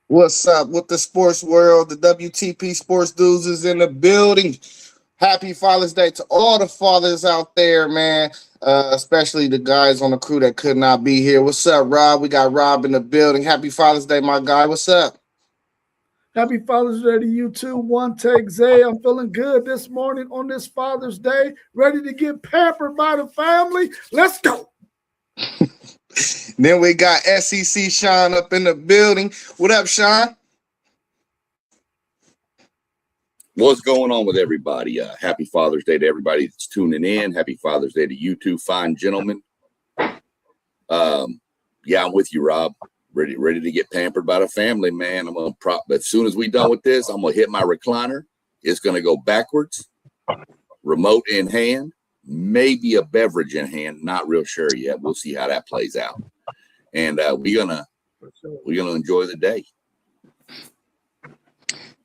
What's up with the sports world? The WTP Sports Dudes is in the building. Happy Father's Day to all the fathers out there, man. Especially the guys on the crew that could not be here. What's up, Rob? We got Rob in the building. Happy Father's Day, my guy. What's up? Happy Father's Day to you too. One take Zay. I'm feeling good this morning on this Father's Day. Ready to get pampered by the family. Let's go. Then we got SEC Sean up in the building. What up, Sean? What's going on with everybody? Happy Father's Day to everybody that's tuning in. Happy Father's Day to you two fine gentlemen. Yeah, I'm with you, Rob. Ready to get pampered by the family, man. I'm gonna but as soon as we done with this, I'm gonna hit my recliner. It's gonna go backwards, remote in hand, maybe a beverage in hand. Not real sure yet. We'll see how that plays out. And we're gonna enjoy the day.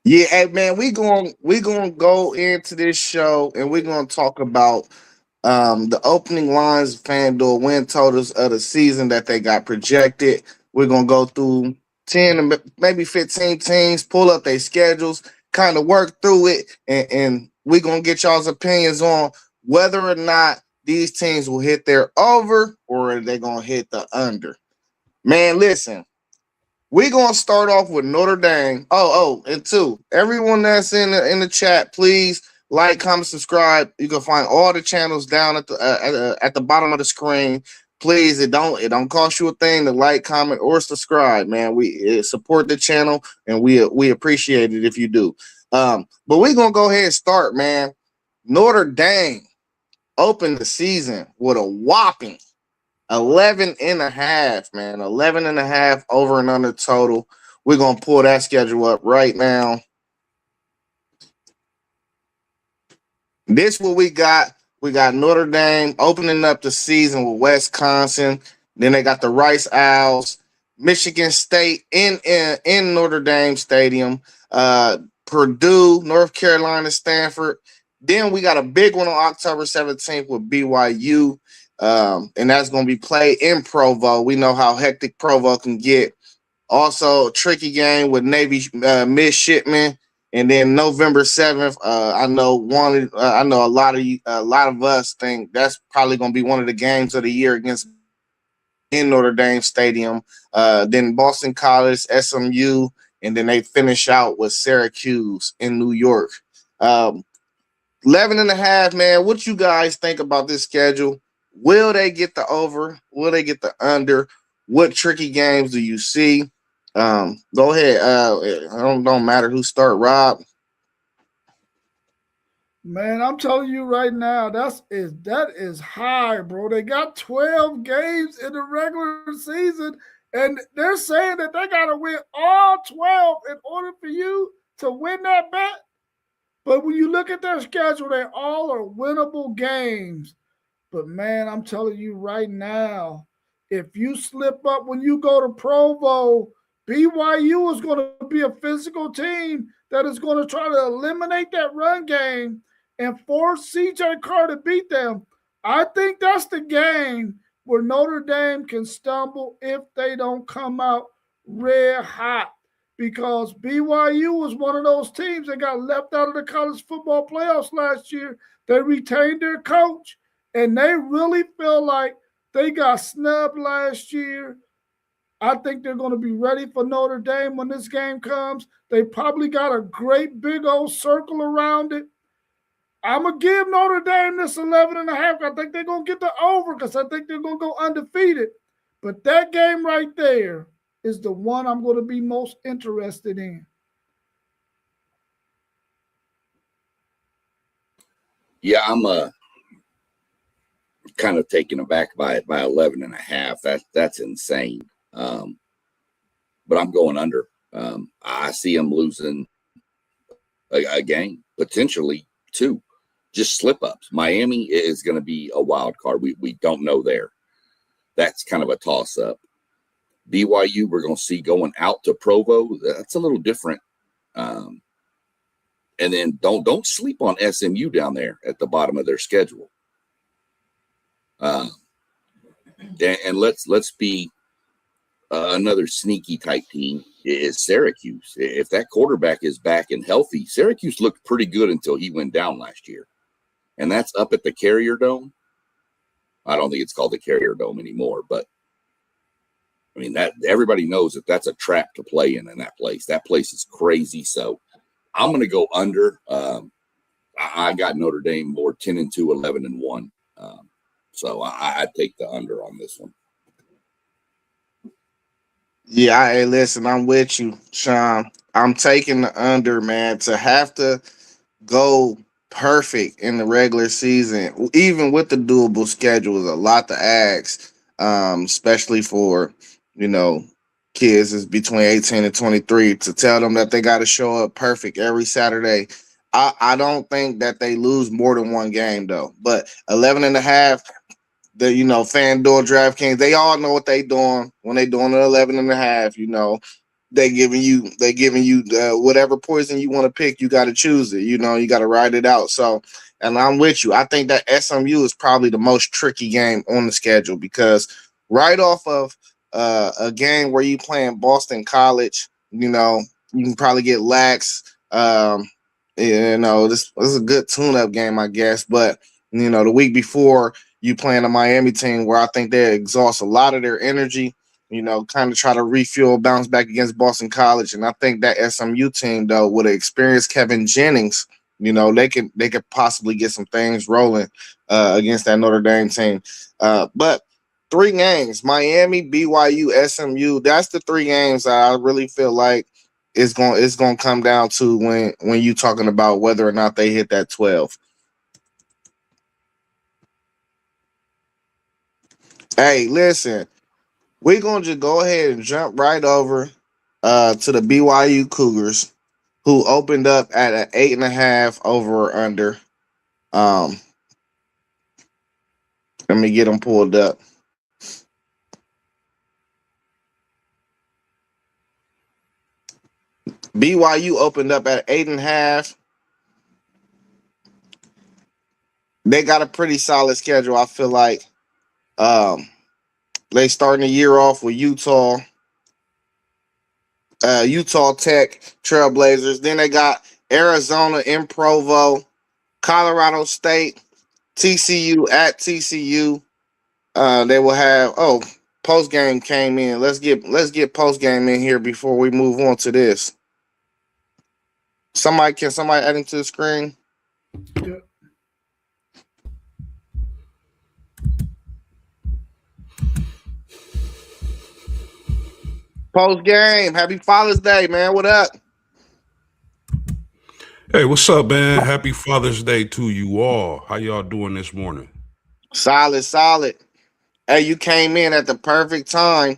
Yeah, hey man, we gonna go into this show and we're gonna talk about the opening lines of Fanduel win totals of the season that they got projected. We're gonna go through 10 and maybe 15 teams, pull up their schedules, kind of work through it, and we're gonna get y'all's opinions on whether or not these teams will hit their over or are they gonna hit the under. Man, listen. We're gonna start off with Notre Dame. And two, everyone that's in the chat, please like, comment, subscribe. You can find all the channels down at the bottom of the screen. Please, it don't cost you a thing to like, comment, or subscribe, man. We support the channel and we appreciate it if you do. But we're gonna go ahead and start, man. Notre Dame opened the season with a whopping 11 and a half, man. 11 and a half over and under total. We're going to pull that schedule up right now. This what we got. We got Notre Dame opening up the season with Wisconsin. Then they got the Rice Owls, Michigan State in Notre Dame Stadium, Purdue, North Carolina, Stanford. Then we got a big one on October 17th with BYU. And that's going to be played in Provo. We know how hectic Provo can get. Also, a tricky game with Navy midshipmen. And then November 7th, I know a lot of us think that's probably going to be one of the games of the year against in Notre Dame Stadium. Then Boston College, SMU, and then they finish out with Syracuse in New York. 11 and a half, man. What you guys think about this schedule? Will they get the over? Will they get the under? What tricky games do you see? Go ahead. Don't matter who start. Rob. Man, I'm telling you right now, that is high, bro. They got 12 games in the regular season, and they're saying that they gotta win all 12 in order for you to win that bet. But when you look at their schedule, they all are winnable games. But, man, I'm telling you right now, if you slip up when you go to Provo, BYU is going to be a physical team that is going to try to eliminate that run game and force C.J. Carr to beat them. I think that's the game where Notre Dame can stumble if they don't come out red hot, because BYU was one of those teams that got left out of the college football playoffs last year. They retained their coach. And they really feel like they got snubbed last year. I think they're going to be ready for Notre Dame when this game comes. They probably got a great big old circle around it. I'm going to give Notre Dame this 11 and a half. I think they're going to get the over because I think they're going to go undefeated. But that game right there is the one I'm going to be most interested in. Yeah, I'm kind of taken aback by it by 11 and a half. That's insane. But I'm going under. I see them losing a game, potentially two, just slip ups. Miami is going to be a wild card. We don't know there. That's kind of a toss up. BYU, we're going to see going out to Provo. That's a little different. And then don't sleep on SMU down there at the bottom of their schedule. And let's be another sneaky type team is Syracuse. If that quarterback is back and healthy, Syracuse looked pretty good until he went down last year. And that's up at the Carrier Dome. I don't think it's called the Carrier Dome anymore, but I mean, that everybody knows that that's a trap to play in that place. That place is crazy. So I'm going to go under. I got Notre Dame more 10-2, 11-1. So I take the under on this one. Yeah, hey, listen, I'm with you, Sean. I'm taking the under, man. To have to go perfect in the regular season, even with the doable schedule, is a lot to ask, especially for, you know, kids is between 18 and 23 to tell them that they got to show up perfect every Saturday. I don't think that they lose more than one game, though. But 11.5, the, you know, FanDuel, DraftKings, they all know what they doing when they doing an 11.5. You know, they giving you whatever poison you want to pick. You got to choose it. You know, you got to ride it out. So, and I'm with you. I think that SMU is probably the most tricky game on the schedule because right off of a game where you playing Boston College, you know, you can probably get lax. You know, this is a good tune-up game, I guess. But you know, the week before, you playing a Miami team where I think they exhaust a lot of their energy, you know, kind of try to refuel, bounce back against Boston College. And I think that SMU team, though, with an experienced Kevin Jennings, you know, they could possibly get some things rolling against that Notre Dame team. But 3 games, Miami, BYU, SMU, that's the 3 games that I really feel like it's going to come down to when you talking about whether or not they hit that 12. Hey, listen, we're going to just go ahead and jump right over to the BYU Cougars, who opened up at an 8.5 over or under. Let me get them pulled up. BYU opened up at 8.5. They got a pretty solid schedule, I feel like. They starting the year off with Utah Tech, Trailblazers. Then they got Arizona in Provo, Colorado State, TCU at TCU. They will have post game came in. Let's get post game in here before we move on to this. Somebody add into the screen? Yeah. Post game. Happy Father's Day, man. What up? Hey, what's up, man? Happy Father's Day to you all. How y'all doing this morning? Solid. Hey, you came in at the perfect time.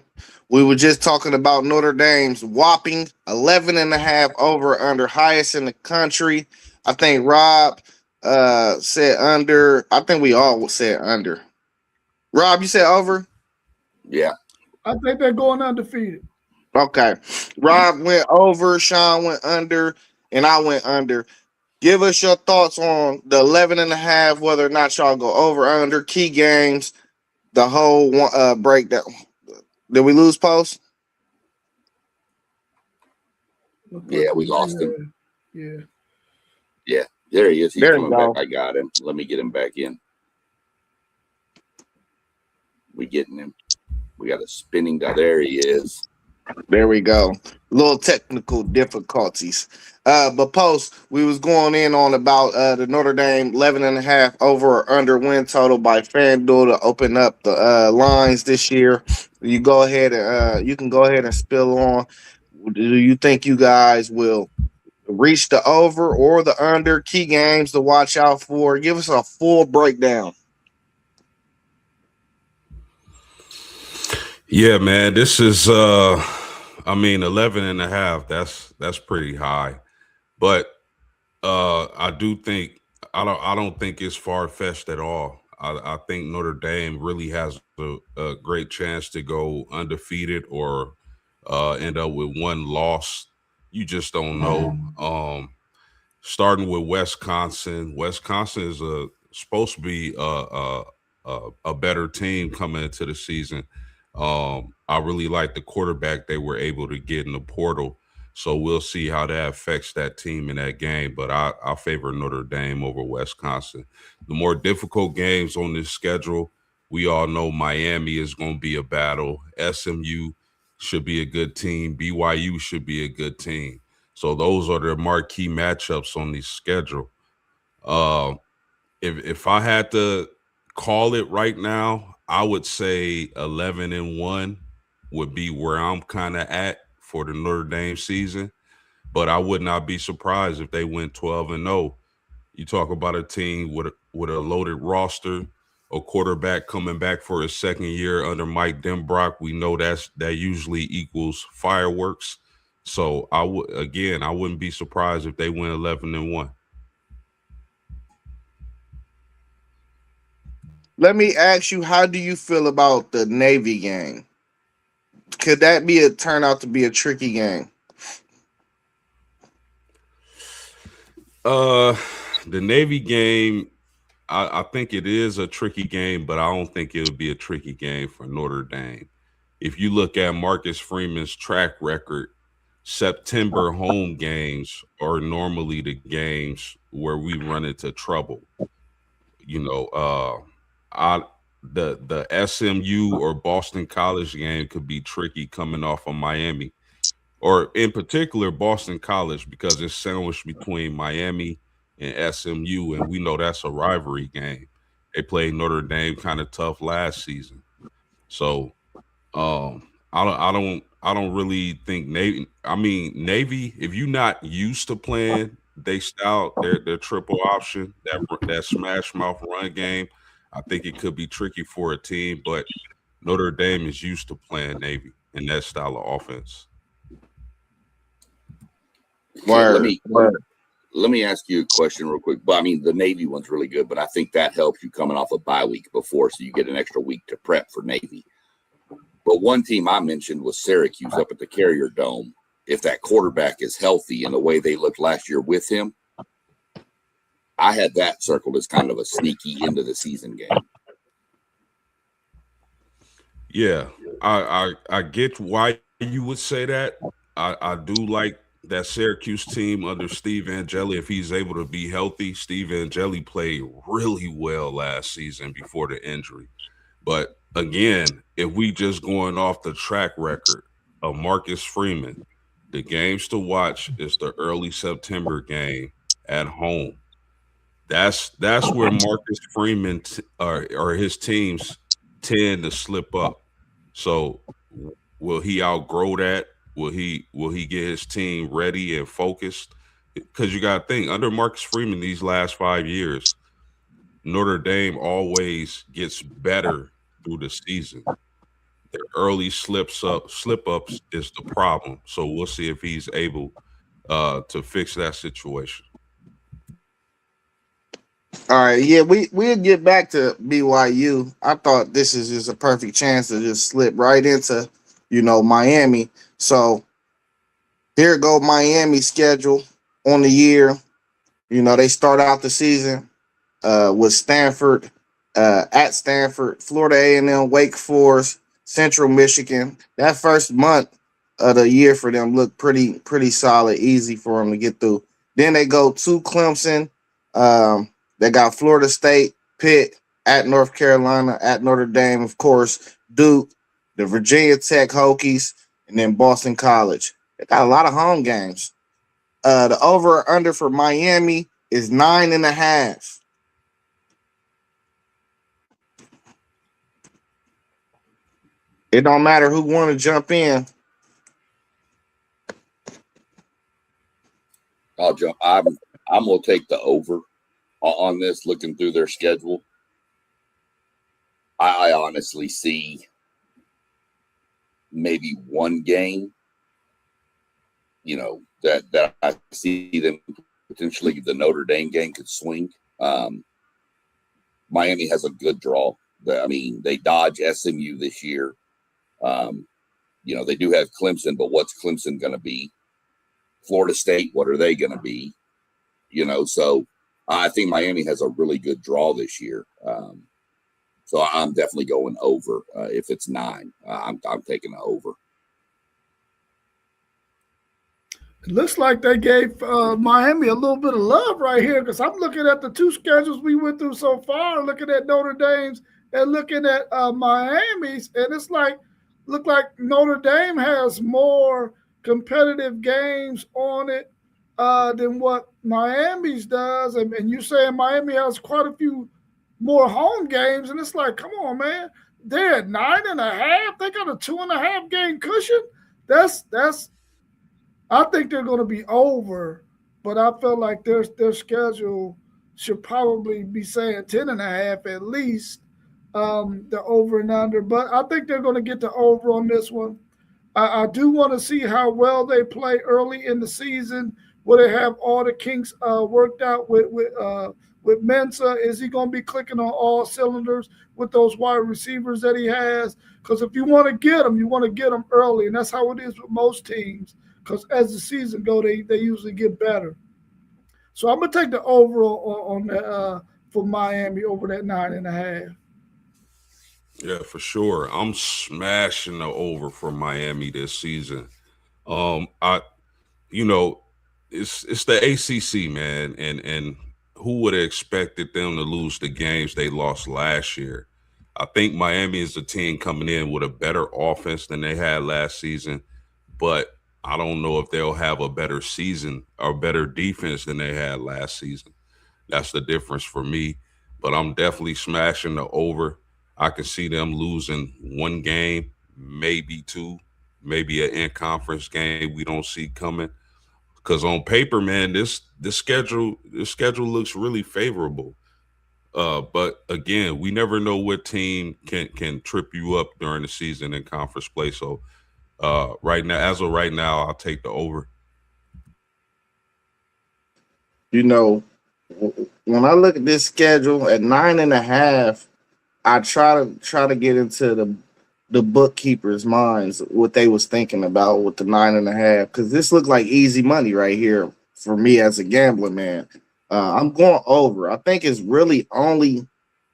We were just talking about Notre Dame's whopping 11.5 over under, highest in the country. I think Rob said under. I think we all said under. Rob, you said over? Yeah. I think they're going undefeated. Okay. Rob went over, Sean went under, and I went under. Give us your thoughts on the 11.5, whether or not y'all go over, under, key games, the whole breakdown. Did we lose Post? Yeah, we lost him. Yeah. There he is. He's There coming you go. back. I got him. Let me get him back in. We getting him. We got a spinning guy. There he is. There we go. Little technical difficulties. But Post, we was going in on about the Notre Dame 11.5 over or under win total by FanDuel to open up the lines this year. You go ahead and you can go ahead and spill on. Do you think you guys will reach the over or the under? Key games to watch out for. Give us a full breakdown. Yeah, man, this is 11.5. That's pretty high. But I do think I don't think it's far-fetched at all. I think Notre Dame really has a great chance to go undefeated or end up with one loss. You just don't know. Starting with Wisconsin. Wisconsin is supposed to be a better team coming into the season. I really like the quarterback they were able to get in the portal. So we'll see how that affects that team in that game. But I favor Notre Dame over Wisconsin. The more difficult games on this schedule, we all know Miami is going to be a battle. SMU should be a good team. BYU should be a good team. So those are the marquee matchups on the schedule. Uh, if I had to call it right now, I would say 11-1 would be where I'm kind of at for the Notre Dame season. But I would not be surprised if they went 12-0. You talk about a team with a loaded roster, a quarterback coming back for his second year under Mike Denbrock. We know that usually equals fireworks. So I wouldn't be surprised if they went 11-1. Let me ask you, how do you feel about the Navy game? Could that turn out to be a tricky game? The Navy game, I think it is a tricky game, but I don't think it would be a tricky game for Notre Dame. If you look at Marcus Freeman's track record, September home games are normally the games where we run into trouble. You know, the SMU or Boston College game could be tricky coming off of Miami, or in particular Boston College, because it's sandwiched between Miami and SMU, and we know that's a rivalry game. They played Notre Dame kind of tough last season, so I don't really think Navy. I mean, Navy, if you're not used to playing they style, their triple option, that smash mouth run game, I think it could be tricky for a team. But Notre Dame is used to playing Navy in that style of offense. Okay, let me ask you a question real quick. But I mean, the Navy one's really good, but I think that helps you coming off a bye week before, so you get an extra week to prep for Navy. But one team I mentioned was Syracuse up at the Carrier Dome. If that quarterback is healthy and the way they looked last year with him, I had that circled as kind of a sneaky end of the season game. Yeah, I get why you would say that. I do like that Syracuse team under Steve Angeli. If he's able to be healthy, Steve Angeli played really well last season before the injury. But again, if we just going off the track record of Marcus Freeman, the games to watch is the early September game at home. That's where Marcus Freeman or his teams tend to slip up. So will he outgrow that? Will he get his team ready and focused? Because you got to think, under Marcus Freeman these last 5 years, Notre Dame always gets better through the season. The early slip ups is the problem. So we'll see if he's able to fix that situation. All right, yeah, we'll get back to BYU. I thought this is just a perfect chance to just slip right into, Miami. So here go Miami's schedule on the year. They start out the season with Stanford, at Stanford, Florida A&M, Wake Forest, Central Michigan. That first month of the year for them looked pretty solid, easy for them to get through. Then they go to Clemson. They got Florida State, Pitt, at North Carolina, at Notre Dame, of course, Duke, the Virginia Tech Hokies, and then Boston College. They got a lot of home games. The over or under for Miami is 9.5. It don't matter who want to jump in. I'll jump. I'm gonna take the over on this. Looking through their schedule, I honestly see maybe one game. That I see them potentially the Notre Dame game could swing. Miami has a good draw. They dodge SMU this year. They do have Clemson, but what's Clemson going to be? Florida State, what are they going to be? So I think Miami has a really good draw this year. So So I'm definitely going over. If it's 9, I'm taking the over. It looks like they gave Miami a little bit of love right here because I'm looking at the 2 schedules we went through so far, looking at Notre Dame's and looking at Miami's, and it's like look like Notre Dame has more competitive games on it than what Miami's does, and you saying Miami has quite a few more home games, and it's like, come on, man, they're at 9.5. They got a 2.5 game cushion. That's I think they're going to be over, but I feel like their schedule should probably be saying 10.5 at least, the over and under. But I think they're going to get the over on this one. I do want to see how well they play early in the season. Will they have all the kinks worked out with Mensa? Is he going to be clicking on all cylinders with those wide receivers that he has? Because if you want to get them, you want to get them early, and that's how it is with most teams. Because as the season go, they usually get better. So I'm gonna take the over on that for Miami over that 9.5. Yeah, for sure. I'm smashing the over for Miami this season. I you know, it's the ACC, man, and who would have expected them to lose the games they lost last year? I think Miami is a team coming in with a better offense than they had last season, but I don't know if they'll have a better season or better defense than they had last season. That's the difference for me. But I'm definitely smashing the over. I can see them losing 1 game, maybe 2, maybe an in-conference game we don't see coming. Because on paper, man, this schedule looks really favorable. But again, we never know what team can trip you up during the season in conference play. So right now, as of right now, I'll take the over. You know, when I look at this schedule at 9.5, I try to get into the bookkeepers' minds what they was thinking about with the 9.5, because this looked like easy money right here for me as a gambler, man. I'm going over. I think it's really only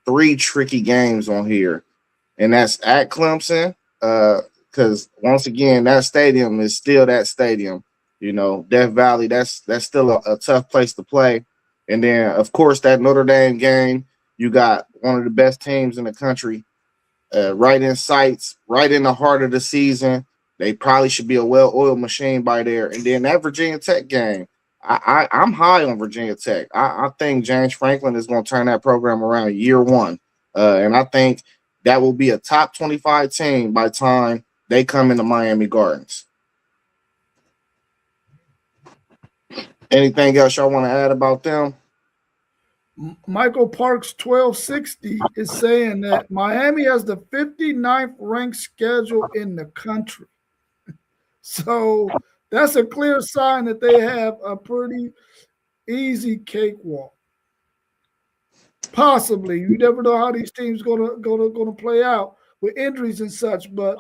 3 tricky games on here, and that's at Clemson. Because once again, that stadium is still that stadium. You know, Death Valley. That's still a tough place to play. And then, of course, that Notre Dame game. You got one of the best teams in the country, right in sights, right in the heart of the season. They probably should be a well-oiled machine by there. And then that Virginia Tech game. I'm high on Virginia Tech. I think James Franklin is going to turn that program around year 1. And I think that will be a top 25 team by the time they come into Miami Gardens. Anything else y'all want to add about them? Michael Parks 1260 is saying that Miami has the 59th ranked schedule in the country. So that's a clear sign that they have a pretty easy cakewalk. Possibly. You never know how these teams gonna play out with injuries and such, but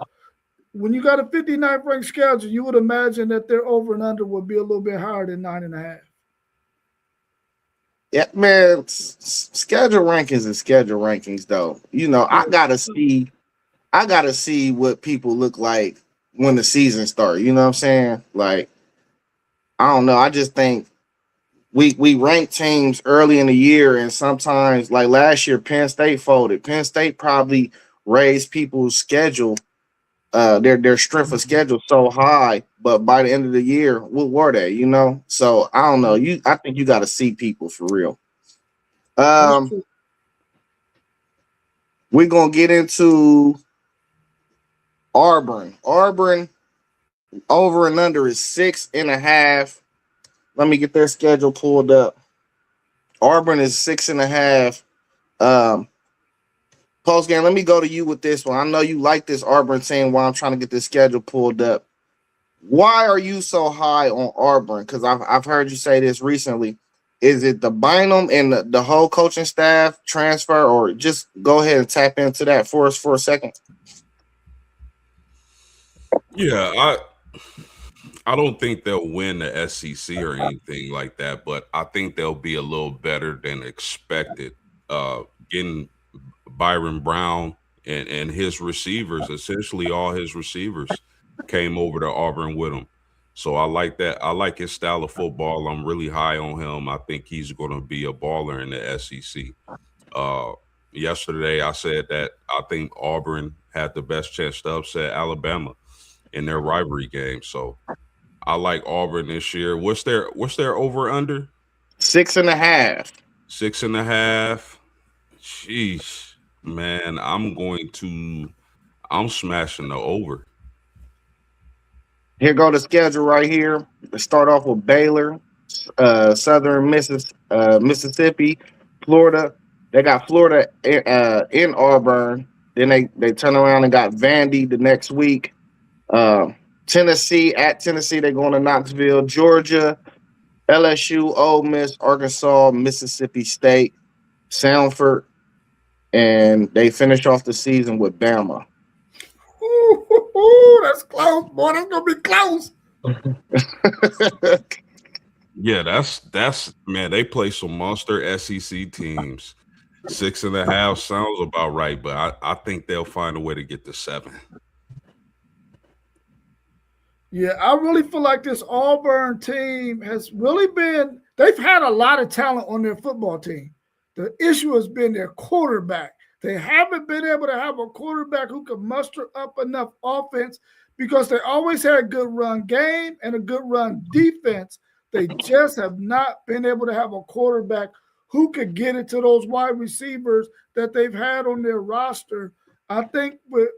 when you got a 59th ranked schedule, you would imagine that their over and under would be a little bit higher than 9.5. Yeah, man, schedule rankings and schedule rankings, though. You know, I gotta see what people look like when the season starts. You know what I'm saying? Like, I don't know. I just think we rank teams early in the year, and sometimes, like last year, Penn State folded. Penn State probably raised people's schedule, their strength of schedule so high, but by the end of the year, what were they? You know, so I don't know. I think you got to see people for real. We're gonna get into Auburn. Auburn over and under is 6.5. Let me get their schedule pulled up. Auburn is 6.5. Post game, let me go to you with this one. I know you like this Auburn team while I'm trying to get this schedule pulled up. Why are you so high on Auburn? Because I've heard you say this recently. Is it the Bynum and the whole coaching staff transfer, or just go ahead and tap into that for us for a second? Yeah, I don't think they'll win the SEC or anything like that, but I think they'll be a little better than expected. Getting Byron Brown and his receivers, essentially all his receivers, came over to Auburn with him. So I like that. I like his style of football. I'm really high on him. I think he's going to be a baller in the SEC. Yesterday, I said that I think Auburn had the best chance to upset Alabama in their rivalry game. So I like Auburn this year. What's their over under? 6.5. 6.5. Jeez, man, I'm smashing the over. Here go the schedule right here. Let's start off with Baylor, Southern Mississippi, Florida. They got Florida in Auburn. Then they turn around and got Vandy the next week. Tennessee, at Tennessee, they're going to Knoxville, Georgia, LSU, Ole Miss, Arkansas, Mississippi State, Sanford, and they finish off the season with Bama. Ooh, that's close, boy. That's gonna be close. Yeah, that's man. They play some monster SEC teams. 6.5 sounds about right, but I think they'll find a way to get to 7. Yeah, I really feel like this Auburn team has really been. They've had a lot of talent on their football team. The issue has been their quarterback. They haven't been able to have a quarterback who can muster up enough offense because they always had a good run game and a good run defense. They just have not been able to have a quarterback who could get it to those wide receivers that they've had on their roster. I think with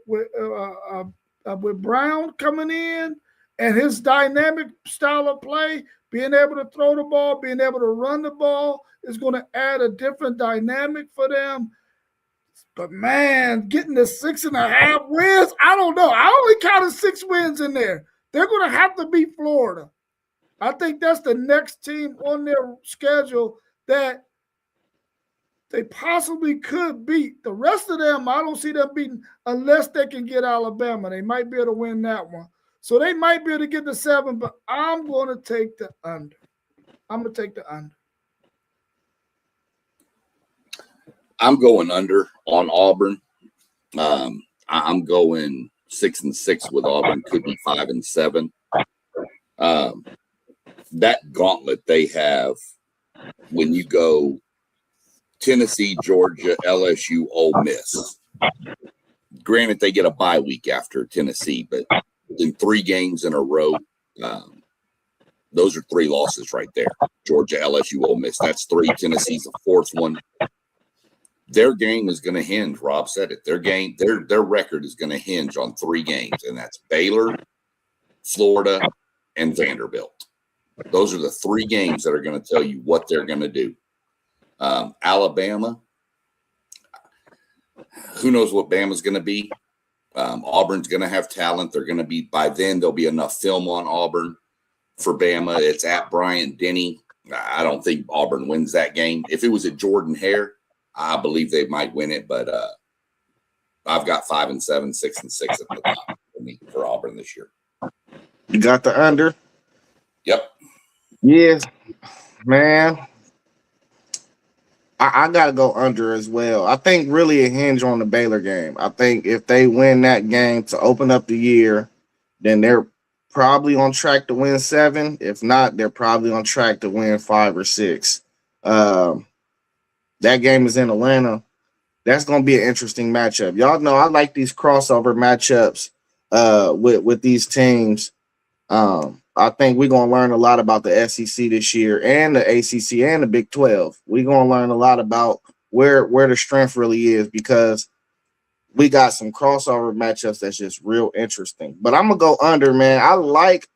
Brown coming in and his dynamic style of play, being able to throw the ball, being able to run the ball is going to add a different dynamic for them. But, man, getting the 6.5 wins, I don't know. I only counted 6 wins in there. They're going to have to beat Florida. I think that's the next team on their schedule that they possibly could beat. The rest of them, I don't see them beating unless they can get Alabama. They might be able to win that one. So they might be able to get the 7, but I'm going to take the under. I'm going to take the under. I'm going under on Auburn. I'm going 6-6 with Auburn. Could be 5-7. That gauntlet they have when you go Tennessee, Georgia, LSU, Ole Miss. Granted, they get a bye week after Tennessee, but in 3 games in a row, those are 3 losses right there. Georgia, LSU, Ole Miss. That's 3. Tennessee's the 4th one. Their game is going to hinge. Rob said it. Their record is going to hinge on 3 games, and that's Baylor, Florida, and Vanderbilt. Those are the 3 games that are going to tell you what they're going to do. Alabama, who knows what Bama's going to be? Auburn's going to have talent. They're going to be, by then, there'll be enough film on Auburn for Bama. It's at Bryant-Denny. I don't think Auburn wins that game. If it was at Jordan-Hare, I believe they might win it, but I've got 5-7, 6-6 at the top for Auburn this year. You got the under? Yep. Yes, man. I got to go under as well. I think really it hinge on the Baylor game. I think if they win that game to open up the year, then they're probably on track to win 7. If not, they're probably on track to win 5 or 6. That game is in Atlanta. That's going to be an interesting matchup. Y'all know I like these crossover matchups with these teams. I think we're going to learn a lot about the SEC this year and the ACC and the Big 12. We're going to learn a lot about where the strength really is because we got some crossover matchups that's just real interesting. But I'm going to go under, man. I like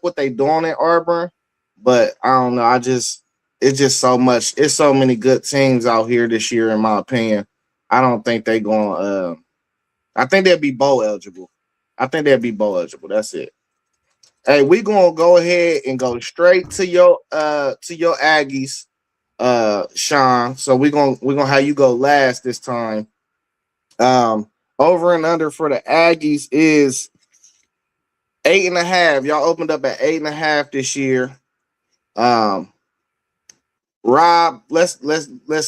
what they doing at Auburn, but I don't know. It's just so much. It's so many good teams out here this year, in my opinion. I don't think they're going I think they'll be bowl eligible. That's it. Hey, we gonna go ahead and go straight to your Aggies, Sean. So we're gonna have you go last this time. Over and under for the Aggies is 8.5. Y'all opened up at 8.5 this year. Rob, let's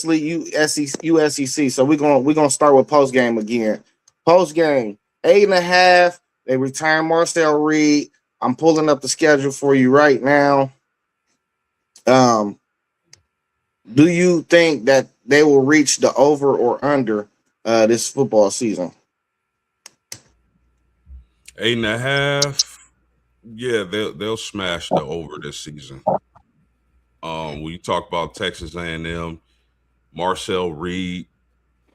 leave you SEC. So we're gonna start with post game again. Post game 8.5. They return Marcel Reed. I'm pulling up the schedule for you right now. Do you think that they will reach the over or under this football season? 8.5. Yeah, they'll smash the over this season. When you talk about Texas A&M, Marcel Reed,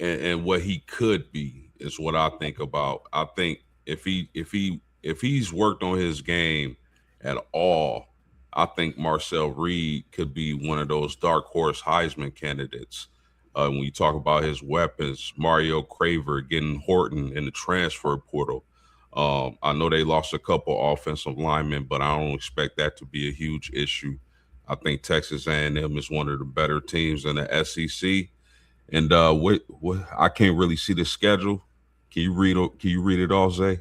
and what he could be is what I think about. I think if he's worked on his game at all, I think Marcel Reed could be one of those dark horse Heisman candidates. When you talk about his weapons, Mario Craver getting Horton in the transfer portal. I know they lost a couple offensive linemen, but I don't expect that to be a huge issue. I think Texas A&M is one of the better teams in the SEC. And what I can't really see the schedule. Can you read it all, Zay?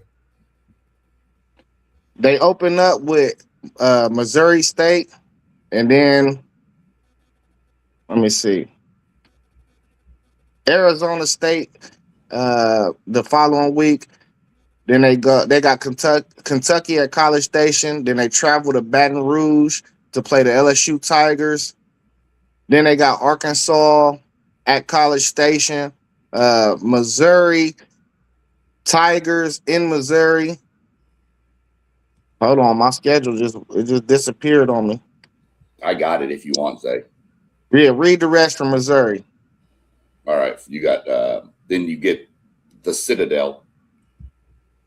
They open up with Missouri State, and then let me see, Arizona State the following week. Then they got Kentucky at College Station. Then they travel to Baton Rouge to play the LSU Tigers. Then they got Arkansas at College Station, Missouri Tigers in Missouri. Hold on, my schedule just disappeared on me. I got it if you want, Zay. Yeah, read the rest from Missouri. All right, you got then you get the Citadel.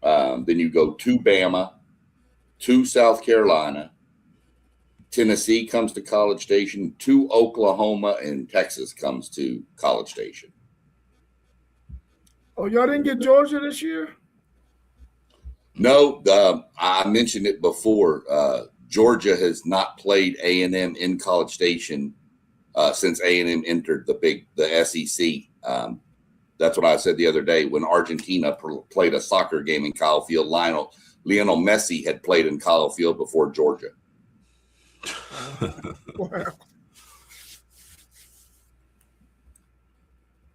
Then you go to Bama, to South Carolina. Tennessee comes to College Station, to Oklahoma, and Texas comes to College Station. Oh, y'all didn't get Georgia this year? No, I mentioned it before. Georgia has not played A&M in College Station since A&M entered the SEC. That's what I said the other day when Argentina played a soccer game in Kyle Field. Lionel Messi had played in Kyle Field before Georgia. Wow.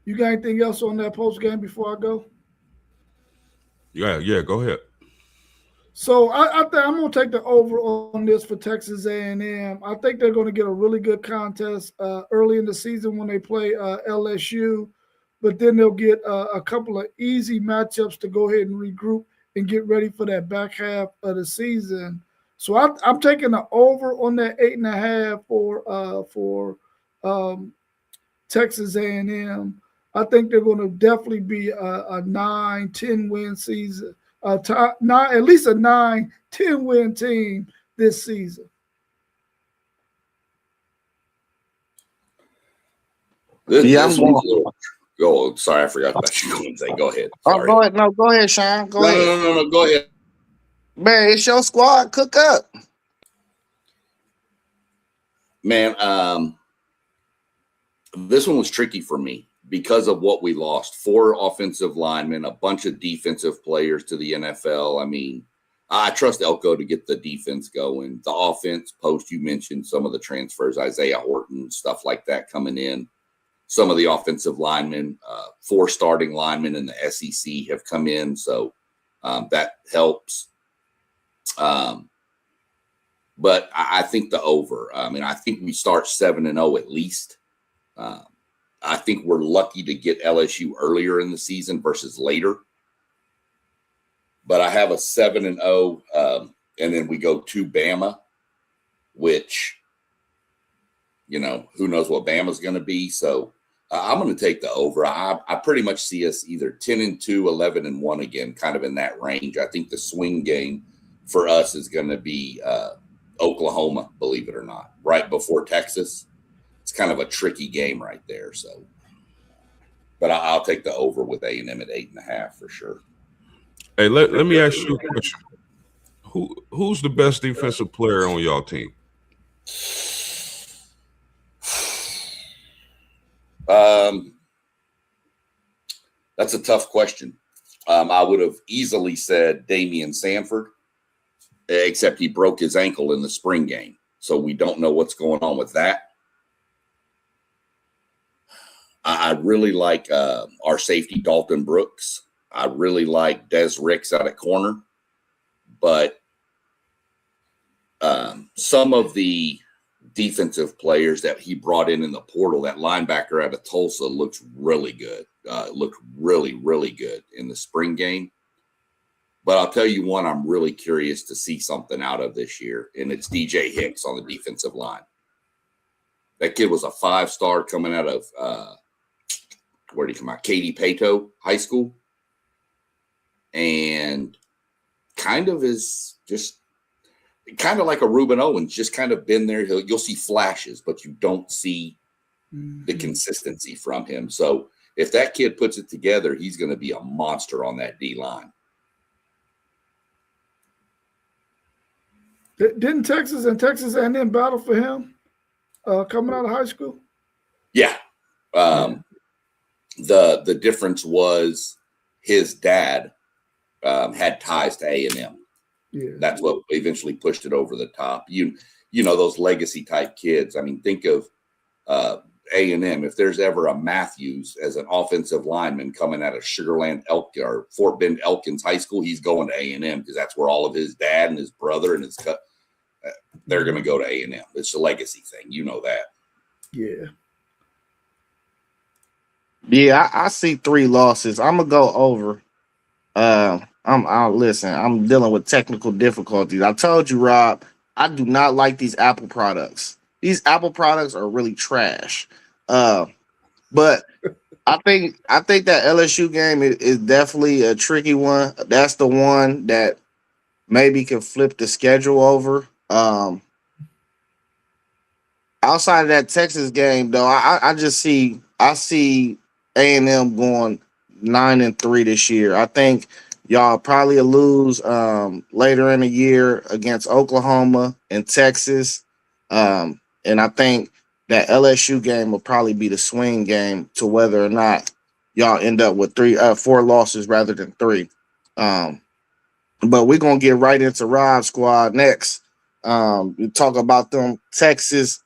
You got anything else on that post game before I go? Yeah, go ahead. So I think I'm going to take the over on this for Texas A&M. I think they're going to get a really good contest early in the season when they play LSU, but then they'll get a couple of easy matchups to go ahead and regroup and get ready for that back half of the season. So I'm taking the over on that 8.5 for Texas A&M. I think they're going to definitely be a 9-10 win season. At least a 9-10 win team this season. I'm going. Oh, sorry, I forgot about you. Go ahead. Oh, go ahead. No, go ahead, Sean. Go ahead. No. Go ahead. Man, it's your squad. Cook up. Man, this one was tricky for me because of what we lost. 4 offensive linemen, a bunch of defensive players to the NFL. I mean, I trust Elko to get the defense going. The offense, post, you mentioned some of the transfers, Isaiah Horton, stuff like that coming in. Some of the offensive linemen, 4 starting linemen in the SEC have come in, so that helps. But I think the over. I mean, I think we start 7-0 at least. I think we're lucky to get LSU earlier in the season versus later. But I have a 7-0, and then we go to Bama, which, who knows what Bama's going to be. So I'm going to take the over. I pretty much see us either 10-2, 11-1 again, kind of in that range. I think the swing game for us is going to be Oklahoma, believe it or not, right before Texas. It's kind of a tricky game right there. So, but I'll take the over with A&M at 8.5 for sure. Hey, let me ask you a question. Who's the best defensive player on y'all team? That's a tough question. I would have easily said Damian Sanford, except he broke his ankle in the spring game. So we don't know what's going on with that. I really like our safety, Dalton Brooks. I really like Des Ricks out at corner. But some of the defensive players that he brought in the portal, that linebacker out of Tulsa looks really good. Looked really, really good in the spring game. But I'll tell you one I'm really curious to see something out of this year, and it's DJ Hicks on the defensive line. That kid was a 5-star coming out of where did he come out? Katy Pato High School. And kind of is just kind of like a Reuben Owens, just kind of been there. You'll see flashes, but you don't see the consistency from him. So if that kid puts it together, he's going to be a monster on that D line. Didn't Texas and Texas A&M battle for him coming out of high school? Yeah. The difference was his dad had ties to A&M. Yeah. That's what eventually pushed it over the top. You know, those legacy type kids. I mean, think of A&M. If there's ever a Matthews as an offensive lineman coming out of Sugarland or Fort Bend Elkins High School, he's going to A&M because that's where all of his dad and his brother and his they're going to go to A&M. It's a legacy thing. You know that. Yeah. Yeah, I see 3 losses. I'm gonna go over. Listen, I'm dealing with technical difficulties. I told you, Rob, I do not like these Apple products. These Apple products are really trash. But I think that LSU game is definitely a tricky one. That's the one that maybe can flip the schedule over. Outside of that Texas game, though, I see A&M going 9-3 this year. I think y'all probably lose later in the year against Oklahoma and Texas. And I think that LSU game will probably be the swing game to whether or not y'all end up with 4 losses rather than 3. But we're gonna get right into Rob's squad next. We talk about them Texas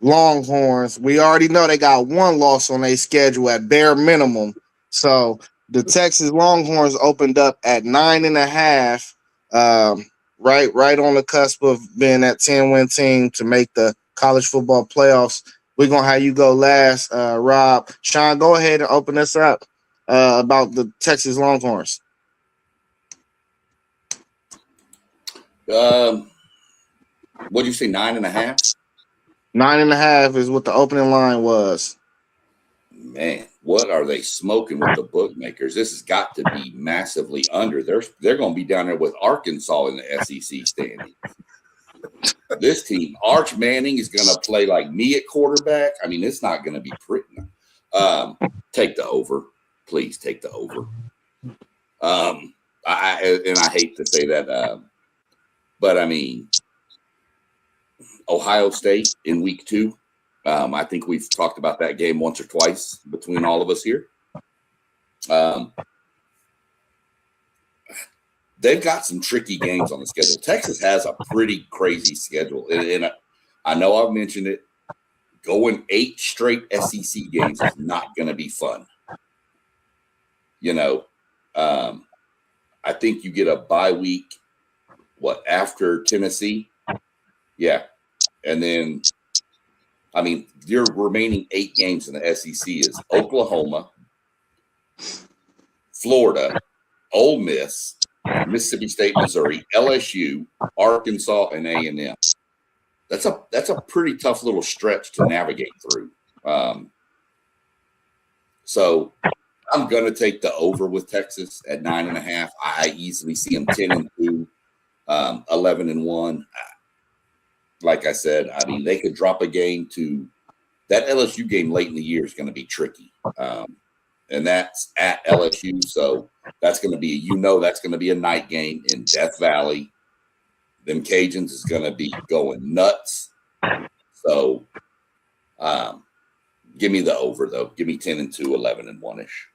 Longhorns. We already know they got 1 loss on their schedule at bare minimum. So the Texas Longhorns opened up at 9.5, right on the cusp of being that 10-win team to make the college football playoffs. We're gonna have you go last, Rob. Sean, go ahead and open us up about the Texas Longhorns. What did you say? 9.5? 9.5 is what the opening line was. Man, what are they smoking with the bookmakers? This has got to be massively under. They're going to be down there with Arkansas in the SEC standings. This team, Arch Manning is going to play like me at quarterback. I mean, it's not going to be pretty. Take the over, please. Take the over. I hate to say that, but I mean, Ohio State in week 2. I think we've talked about that game once or twice between all of us here. They've got some tricky games on the schedule. Texas has a pretty crazy schedule. And I know I've mentioned it. Going 8 straight SEC games is not going to be fun. You know, I think you get a bye week, after Tennessee? Yeah. And then, I mean, your remaining 8 games in the SEC is Oklahoma, Florida, Ole Miss, Mississippi State, Missouri, LSU, Arkansas, and A&M. That's a pretty tough little stretch to navigate through. So I'm going to take the over with Texas at 9.5. I easily see them 10-2, 11-1. Like I said, I mean, they could drop a game to that LSU game late in the year is going to be tricky. And that's at LSU. So that's going to be, that's going to be a night game in Death Valley. Them Cajuns is going to be going nuts. So give me the over, though. Give me 10-2, 11-1-ish.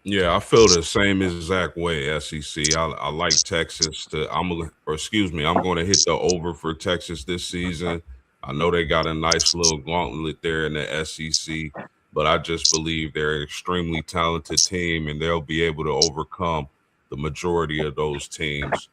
Yeah, I feel the same exact way. SEC. I like Texas. I'm going to hit the over for Texas this season. I know they got a nice little gauntlet there in the SEC, but I just believe they're an extremely talented team, and they'll be able to overcome the majority of those teams.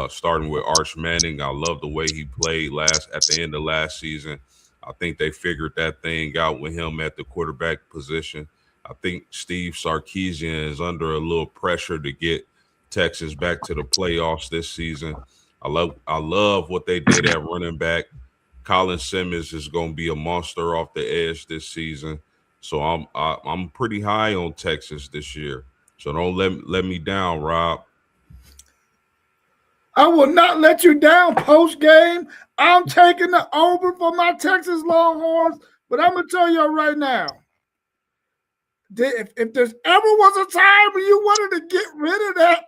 Starting with Arch Manning, I love the way he played at the end of last season. I think they figured that thing out with him at the quarterback position. I think Steve Sarkisian is under a little pressure to get Texas back to the playoffs this season. I love what they did at running back. Colin Simmons is going to be a monster off the edge this season. So I'm pretty high on Texas this year. So don't let me down, Rob. I will not let you down post game. I'm taking the over for my Texas Longhorns, but I'm going to tell you right now, if there's ever was a time when you wanted to get rid of that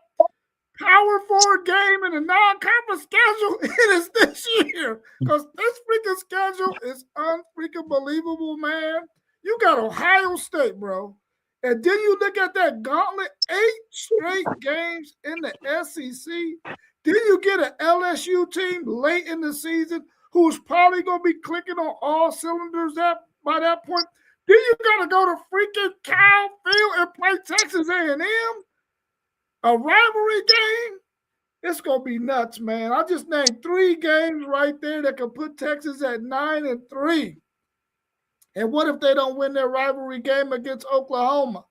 Power 4 game in a non-conference schedule, it is this year. Because this freaking schedule is unfreaking believable, man. You got Ohio State, bro. And then you look at that gauntlet, 8 straight games in the SEC. Then you get an LSU team late in the season who's probably going to be clicking on all cylinders by that point. Then you got to go to freaking Kyle Field and play Texas A&M. A rivalry game? It's going to be nuts, man. I just named 3 games right there that could put Texas at 9-3. And what if they don't win their rivalry game against Oklahoma?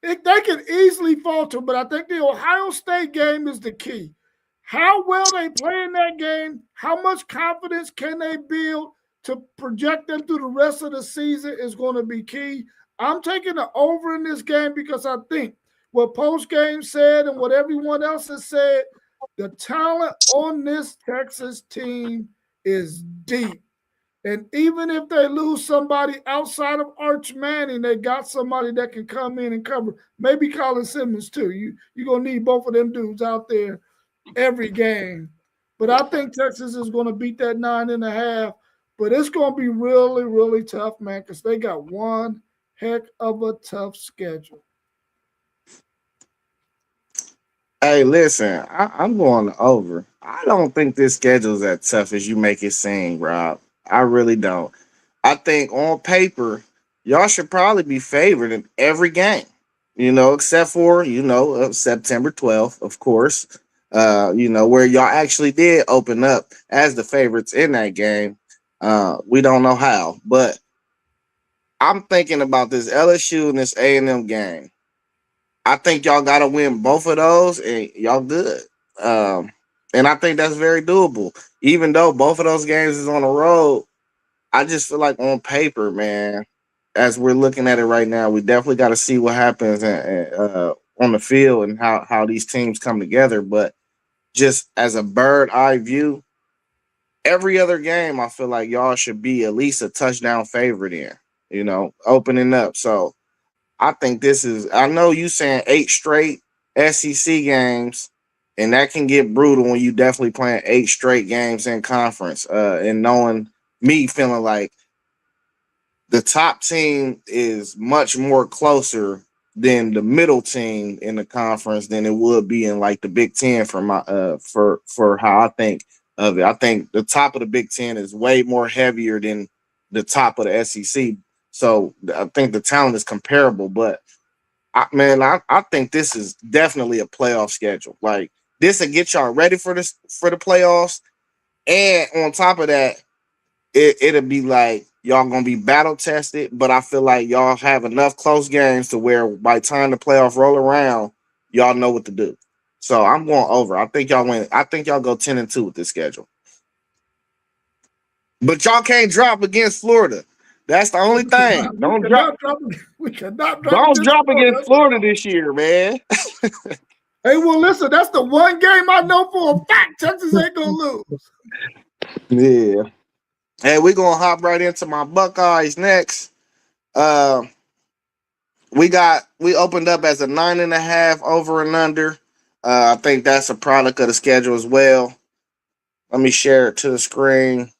They can easily falter, but I think the Ohio State game is the key. How well they play in that game, how much confidence can they build to project them through the rest of the season is going to be key. I'm taking the over in this game because I think what post-game said and what everyone else has said, the talent on this Texas team is deep. And even if they lose somebody outside of Arch Manning, they got somebody that can come in and cover. Maybe Colin Simmons too. You're going to need both of them dudes out there every game. But I think Texas is going to beat that 9.5. But it's going to be really, really tough, man, because they got one heck of a tough schedule. Hey, listen, I'm going over. I don't think this schedule is as tough as you make it seem, Rob. I really don't. I think on paper, y'all should probably be favored in every game, except for, September 12th, of course, where y'all actually did open up as the favorites in that game. We don't know how, but I'm thinking about this LSU and this A&M game. I think y'all got to win both of those, and y'all good. And I think that's very doable. Even though both of those games is on the road, I just feel like on paper, man, as we're looking at it right now, we definitely got to see what happens on the field and how these teams come together. But just as a bird eye view, every other game, I feel like y'all should be at least a touchdown favorite in, opening up. So I think I know you saying 8 straight SEC games, and that can get brutal when you definitely playing 8 straight games in conference. And knowing me feeling like the top team is much more closer than the middle team in the conference than it would be in like the Big Ten for how I think of it. I think the top of the Big Ten is way more heavier than the top of the SEC. So I think the talent is comparable, but I think this is definitely a playoff schedule. Like this will get y'all ready for the playoffs, and on top of that, it'll be like y'all gonna be battle tested. But I feel like y'all have enough close games to where by the time the playoff roll around, y'all know what to do. So I'm going over. I think y'all win. I think y'all go 10-2 with this schedule. But y'all can't drop against Florida. That's the only thing. Don't drop against Florida this year, man. Hey, well, listen, that's the one game I know for a fact Texas ain't gonna lose. Yeah. Hey, we're gonna hop right into my Buckeyes next. We opened up as a 9.5 over and under. I think that's a product of the schedule as well. Let me share it to the screen.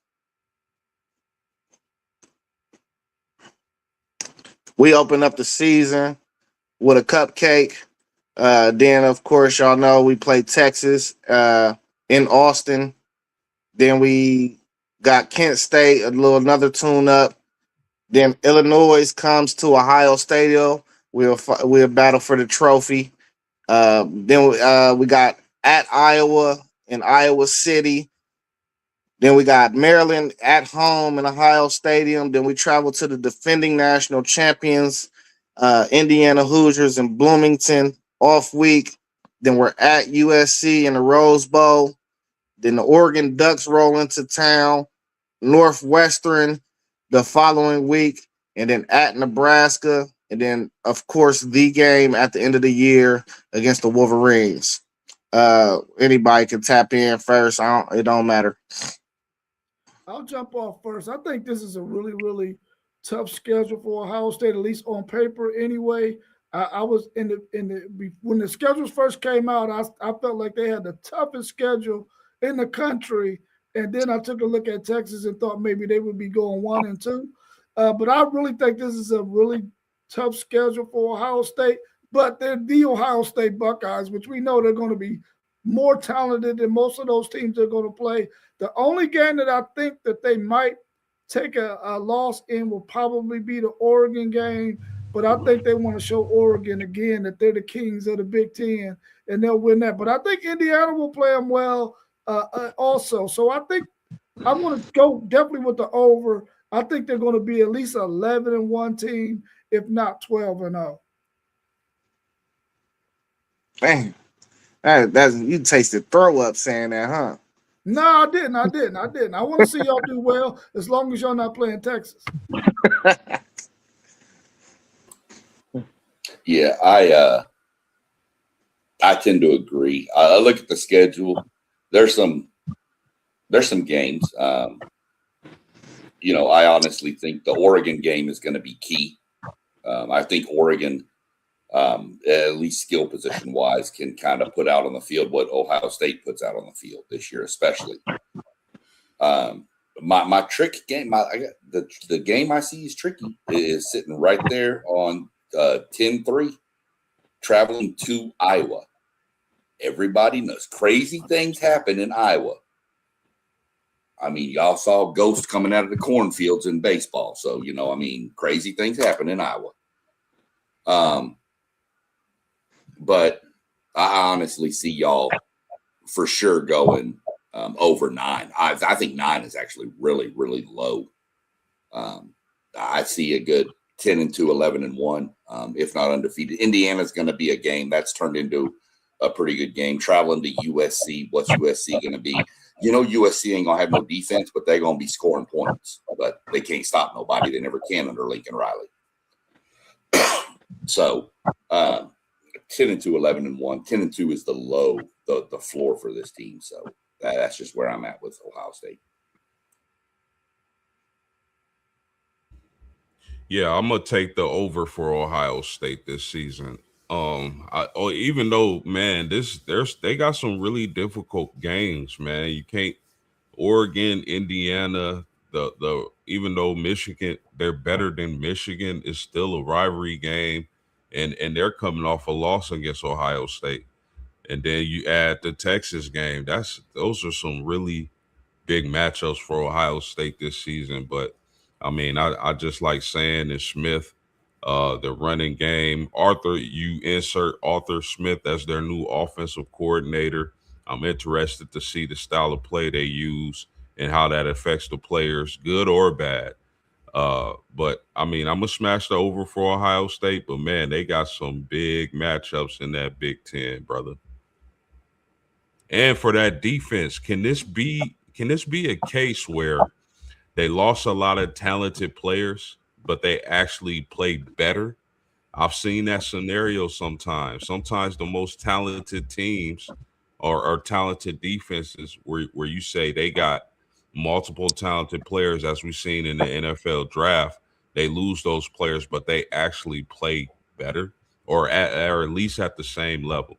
We opened up the season with a cupcake. Then, of course, y'all know we played Texas in Austin. Then we got Kent State, another tune up. Then Illinois comes to Ohio Stadium. We'll battle for the trophy. Then we got at Iowa in Iowa City. Then we got Maryland at home in Ohio Stadium. Then we travel to the defending national champions, Indiana Hoosiers in Bloomington off week. Then we're at USC in the Rose Bowl. Then the Oregon Ducks roll into town, Northwestern the following week, and then at Nebraska. And then, of course, the game at the end of the year against the Wolverines. Anybody can tap in first. It don't matter. I'll jump off first. I think this is a really, really tough schedule for Ohio State, at least on paper anyway. I was when the schedules first came out, I felt like they had the toughest schedule in the country. And then I took a look at Texas and thought maybe they would be going 1-2. But I really think this is a really tough schedule for Ohio State. But they're the Ohio State Buckeyes, which we know they're going to be more talented than most of those teams they're going to play. The only game that I think that they might take a loss in will probably be the Oregon game. But I think they want to show Oregon again that they're the kings of the Big Ten, and they'll win that. But I think Indiana will play them well also. So I think I'm going to go definitely with the over. I think they're going to be at least 11-1 team, if not 12-0. Man, that's you tasted throw up saying that, huh? No, I didn't. I want to see y'all do well as long as y'all not playing Texas. Yeah, I tend to agree. I look at the schedule. There's some games. I honestly think the Oregon game is going to be key. I think Oregon, at least skill position wise, can kind of put out on the field what Ohio State puts out on the field this year, especially. My trick game, the game I see is tricky. Is sitting right there on 10-3, traveling to Iowa. Everybody knows crazy things happen in Iowa. I mean, y'all saw ghosts coming out of the cornfields in baseball. So, crazy things happen in Iowa. But I honestly see y'all for sure going over 9. I think 9 is actually really, really low. I see a good 10-2, 11-1, if not undefeated. Indiana's going to be a game that's turned into a pretty good game. Traveling to USC, what's USC going to be? USC ain't going to have no defense, but they're going to be scoring points. But they can't stop nobody. They never can under Lincoln Riley. So 10-2, 11-1. 10-2 is the low, the floor for this team. So that's just where I'm at with Ohio State. Yeah, I'm gonna take the over for Ohio State this season. Even though, man, they got some really difficult games, man. You can't Oregon, Indiana, even though Michigan, they're better than Michigan, it's still a rivalry game, and they're coming off a loss against Ohio State. And then you add the Texas game. Those are some really big matchups for Ohio State this season. But I mean, I just like saying is Smith, the running game. You insert Arthur Smith as their new offensive coordinator. I'm interested to see the style of play they use and how that affects the players, good or bad. But I mean, I'm gonna smash the over for Ohio State, but man, they got some big matchups in that Big Ten, brother. And for that defense, can this be a case where they lost a lot of talented players, but they actually played better? I've seen that scenario sometimes. Sometimes the most talented teams are talented defenses where you say they got multiple talented players, as we've seen in the NFL draft. They lose those players, but they actually play better or at least at the same level.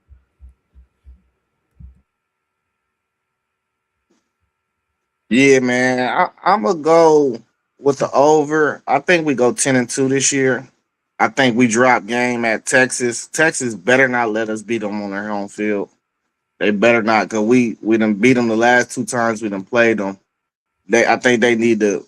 Yeah, man. I'm gonna go with the over. I think we go 10-2 this year. I think we drop game at Texas. Texas better not let us beat them on their home field. They better not, because we done beat them the last 2 times we done played them. I think they need to,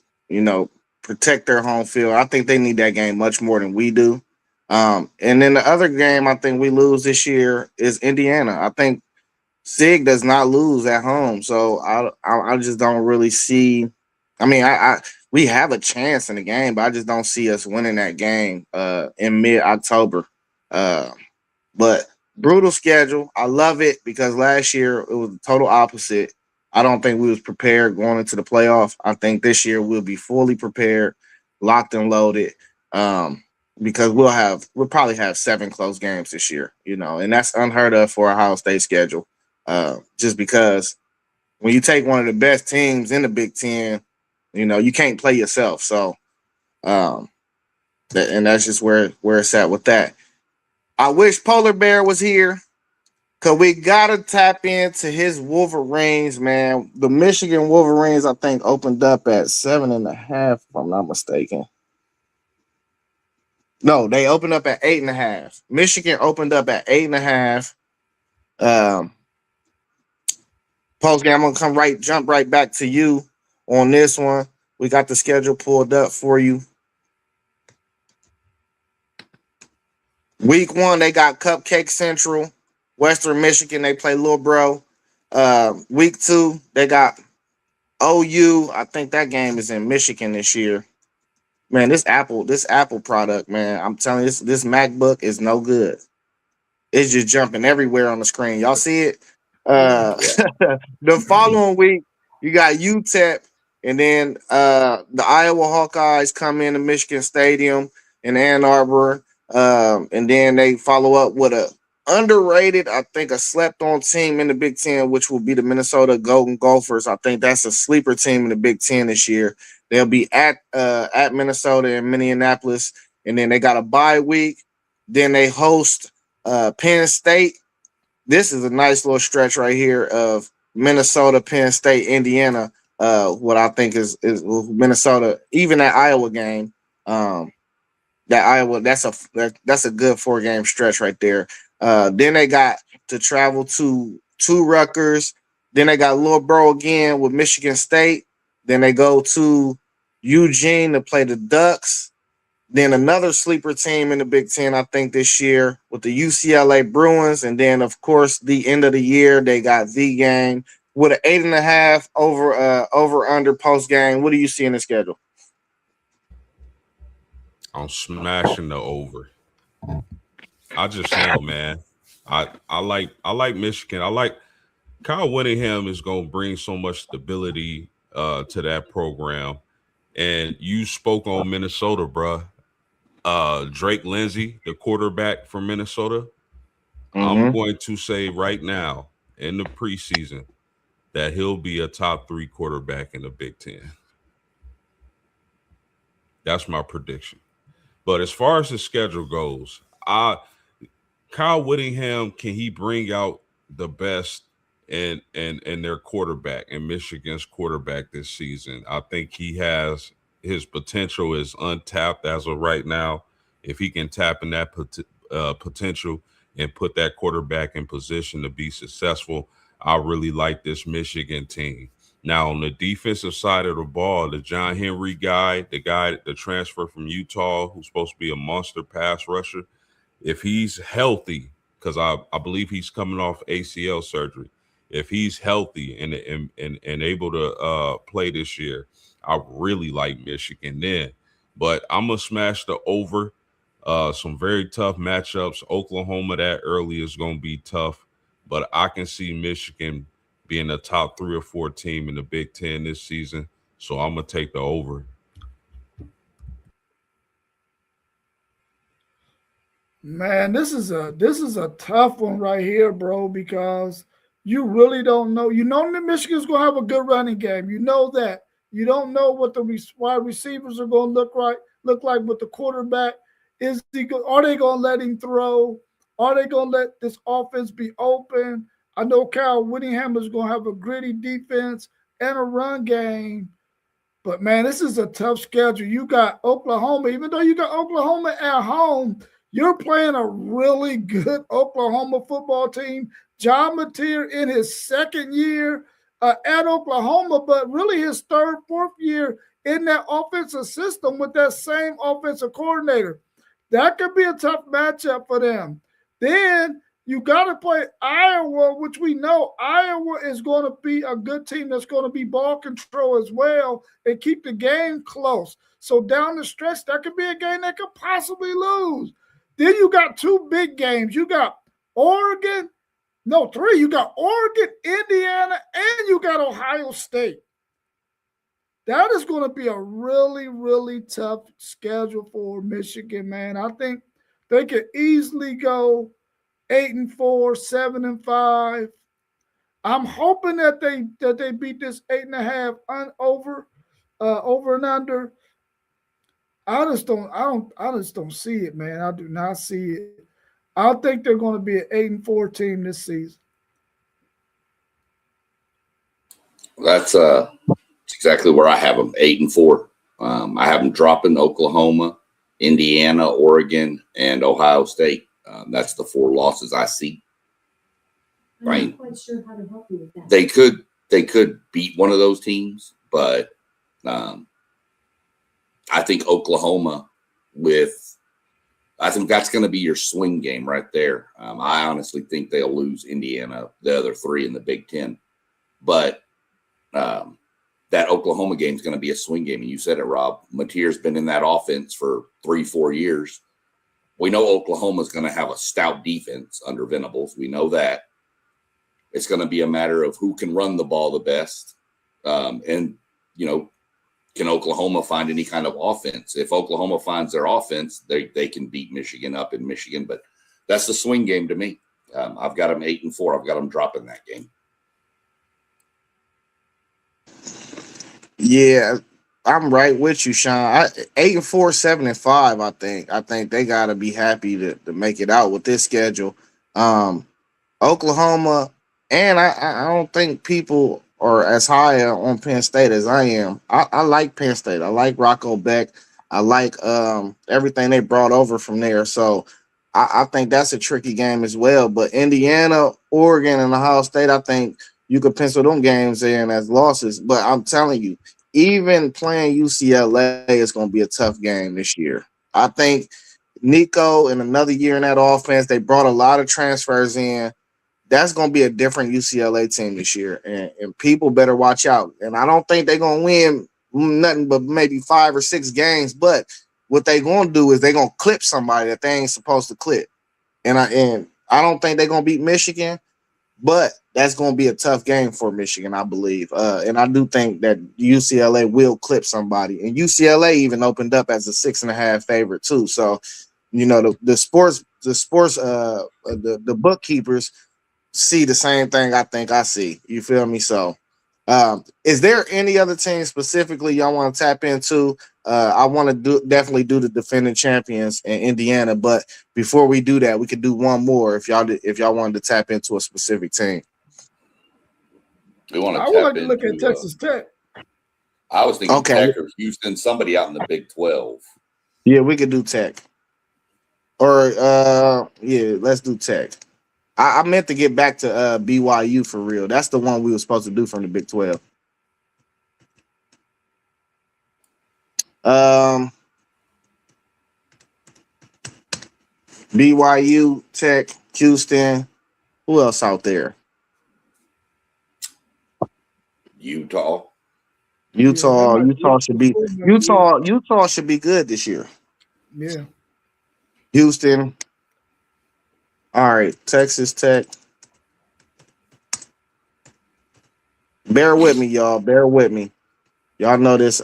protect their home field. I think they need that game much more than we do. And then the other game I think we lose this year is Indiana. I think Sig does not lose at home, so I just don't really see. I mean, we have a chance in the game, but I just don't see us winning that game in mid October. But brutal schedule. I love it because last year it was the total opposite. I don't think we was prepared going into the playoff. I think this year we'll be fully prepared, locked and loaded. Because we'll probably have 7 close games this year, and that's unheard of for a Ohio State schedule. Just because when you take one of the best teams in the Big Ten, you can't play yourself. So, and that's just where it's at with that. I wish Polar Bear was here because we got to tap into his Wolverines, man. The Michigan Wolverines, I think, opened up at 7.5, if I'm not mistaken. No, they opened up at 8.5. Michigan opened up at 8.5. Post game, I'm gonna jump right back to you on this one. We got the schedule pulled up for you. Week 1, they got Cupcake Central, Western Michigan. They play Lil Bro. Week 2, they got OU. I think that game is in Michigan this year. Man, this Apple product, man, I'm telling you, this MacBook is no good. It's just jumping everywhere on the screen. Y'all see it? The following week, you got UTEP, and then the Iowa Hawkeyes come into Michigan Stadium in Ann Arbor, and then they follow up with a underrated, I think, a slept-on team in the Big Ten, which will be the Minnesota Golden Gophers. I think that's a sleeper team in the Big Ten this year. They'll be at Minnesota and Minneapolis, and then they got a bye week. Then they host Penn State. This is a nice little stretch right here of Minnesota, Penn State, Indiana. What I think is Minnesota, even that Iowa game. That's a good 4-game stretch right there. Then they got to travel to Rutgers. Then they got Lil Bro again with Michigan State. Then they go to Eugene to play the Ducks. Then another sleeper team in the Big Ten, I think, this year with the UCLA Bruins. And then, of course, the end of the year, they got the game with an 8.5 over under post game. What do you see in the schedule? I'm smashing the over. I just am, man. I like Michigan. I like Kyle Whittingham is going to bring so much stability to that program. And you spoke on Minnesota, bruh. Drake Lindsey, the quarterback from Minnesota. I'm going to say right now in the preseason that he'll be a top 3 quarterback in the Big Ten. That's my prediction. But as far as the schedule goes, Kyle Whittingham, can he bring out the best in their quarterback and Michigan's quarterback this season? I think he has his potential is untapped as of right now. If he can tap in that potential and put that quarterback in position to be successful, I really like this Michigan team. Now, on the defensive side of the ball, the John Henry guy, the transfer from Utah, who's supposed to be a monster pass rusher, if he's healthy, because I believe he's coming off ACL surgery, if he's healthy and able to play this year, I really like Michigan then. But I'm going to smash the over. Some very tough matchups. Oklahoma that early is going to be tough, but I can see Michigan being a top 3 or 4 team in the Big Ten this season. So I'm going to take the over. Man, this is a tough one right here, bro, because you really don't know. You know that Michigan's going to have a good running game. You know that. You don't know what the wide receivers are going to look like with the quarterback. Are they going to let him throw? Are they going to let this offense be open? I know Kyle Whittingham is going to have a gritty defense and a run game. But, man, this is a tough schedule. You got Oklahoma. Even though you got Oklahoma at home, you're playing a really good Oklahoma football team. John Mateer in his second year. at Oklahoma, but really his third, fourth year in that offensive system with that same offensive coordinator. That could be a tough matchup for them. Then you got to play Iowa, which we know Iowa is going to be a good team that's going to be ball control as well and keep the game close. So down the stretch, that could be a game that could possibly lose. Then you got two big games. You got three. You got Oregon, Indiana, and you got Ohio State. That is going to be a really, really tough schedule for Michigan, man. I think they could easily go 8-4, 7-5. I'm hoping that they beat this 8.5 over and under. I just don't see it, man. I do not see it. I think they're going to be an 8-4 team this season. That's exactly where I have them, 8-4. I have them dropping Oklahoma, Indiana, Oregon, and Ohio State. That's the 4 losses I see. Right? I'm not quite sure how to help you with that. They could beat one of those teams, but I think Oklahoma I think that's going to be your swing game right there. I honestly think they'll lose Indiana, the other 3 in the Big Ten. But that Oklahoma game is going to be a swing game. And you said it, Rob. Mateer's been in that offense for 3-4 years. We know Oklahoma's going to have a stout defense under Venables. We know that. It's going to be a matter of who can run the ball the best. And, can Oklahoma find any kind of offense? If Oklahoma finds their offense, they can beat Michigan up in Michigan. But that's the swing game to me. I've got them 8-4. I've got them dropping that game. Yeah, I'm right with you, Sean. 8-4, 7-5. I think they gotta be happy to make it out with this schedule. Oklahoma, and I don't think people are as high on Penn State as I am. I like Penn State. I like Rocco Beck. I like everything they brought over from there. So I think that's a tricky game as well. But Indiana, Oregon, and Ohio State, I think you could pencil them games in as losses. But I'm telling you, even playing UCLA is going to be a tough game this year. I think Nico, in another year in that offense, they brought a lot of transfers in. That's going to be a different UCLA team this year, and people better watch out. And I don't think they're going to win nothing but maybe 5 or 6 games, but what they're going to do is they're going to clip somebody that they ain't supposed to clip. And I don't think they're going to beat Michigan, but that's going to be a tough game for Michigan, I believe. And I do think that UCLA will clip somebody. And UCLA even opened up as a 6.5 favorite too. So, the bookkeepers see the same thing I think I see. You feel me? So is there any other team specifically y'all want to tap into? I want to definitely do the defending champions in Indiana, but before we do that, we could do one more if y'all wanted to tap into a specific team. I would like to look at Texas Tech. I was thinking Tech or Houston, somebody out in the Big 12. Yeah, we could do Tech. Or let's do Tech. I meant to get back to BYU for real. That's the one we were supposed to do from the Big 12. BYU, Tech, Houston. Who else out there? Utah should be Utah should be good this year. Yeah. Houston. All right, Texas Tech. Bear with me, y'all. Bear with me. Y'all know this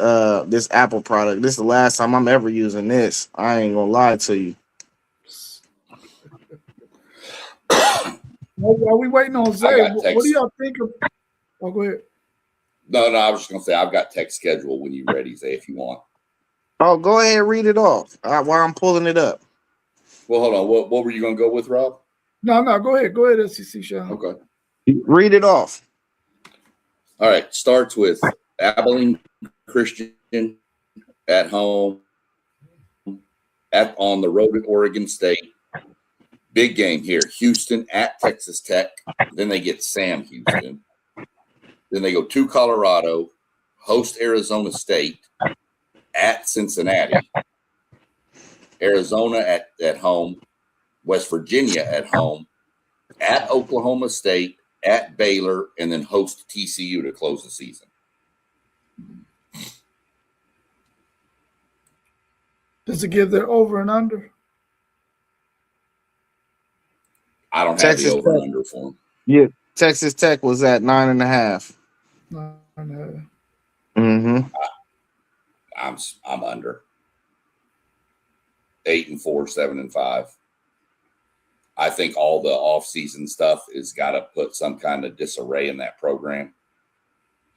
Apple product. This is the last time I'm ever using this. I ain't gonna lie to you. While we waiting on Zay, what do y'all think of? Oh, go ahead. No, I was just gonna say I've got Tech schedule when you're ready, Zay, if you want. Oh, go ahead and read it off while I'm pulling it up. Well, hold on. What were you gonna go with, Rob? No. Go ahead, SEC Sean. Okay. Read it off. All right. Starts with Abilene Christian at home, on the road at Oregon State. Big game here. Houston at Texas Tech. Then they get Sam Houston. Then they go to Colorado, host Arizona State, at Cincinnati, Arizona at home, West Virginia at home, at Oklahoma State, at Baylor, and then host TCU to close the season. Does it give their over and under? I don't have Texas the over and Tech. under for them. Yeah, Texas Tech was at 9.5. Mm-hmm. I'm under 8-4, 7-5. I think all the offseason stuff has got to put some kind of disarray in that program.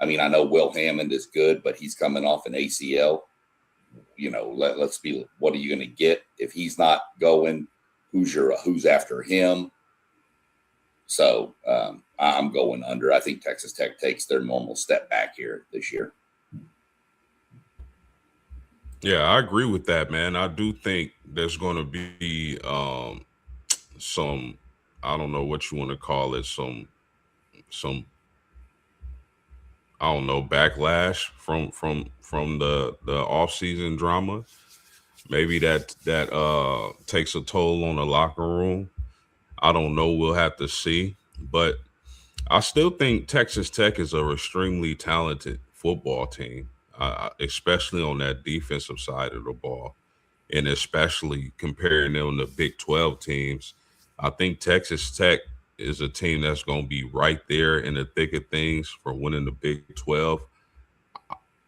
I mean, I know Will Hammond is good, but he's coming off an ACL. You know, let's be. What are you going to get if he's not going? Who's after him? So I'm going under. I think Texas Tech takes their normal step back here this year. Yeah, I agree with that, man. I do think there's going to be some, I don't know what you want to call it, some I don't know, backlash from the off-season drama. Maybe that takes a toll on the locker room. I don't know. We'll have to see. But I still think Texas Tech is a extremely talented football team, especially on that defensive side of the ball, and especially comparing them to Big 12 teams. I think Texas Tech is a team that's going to be right there in the thick of things for winning the Big 12.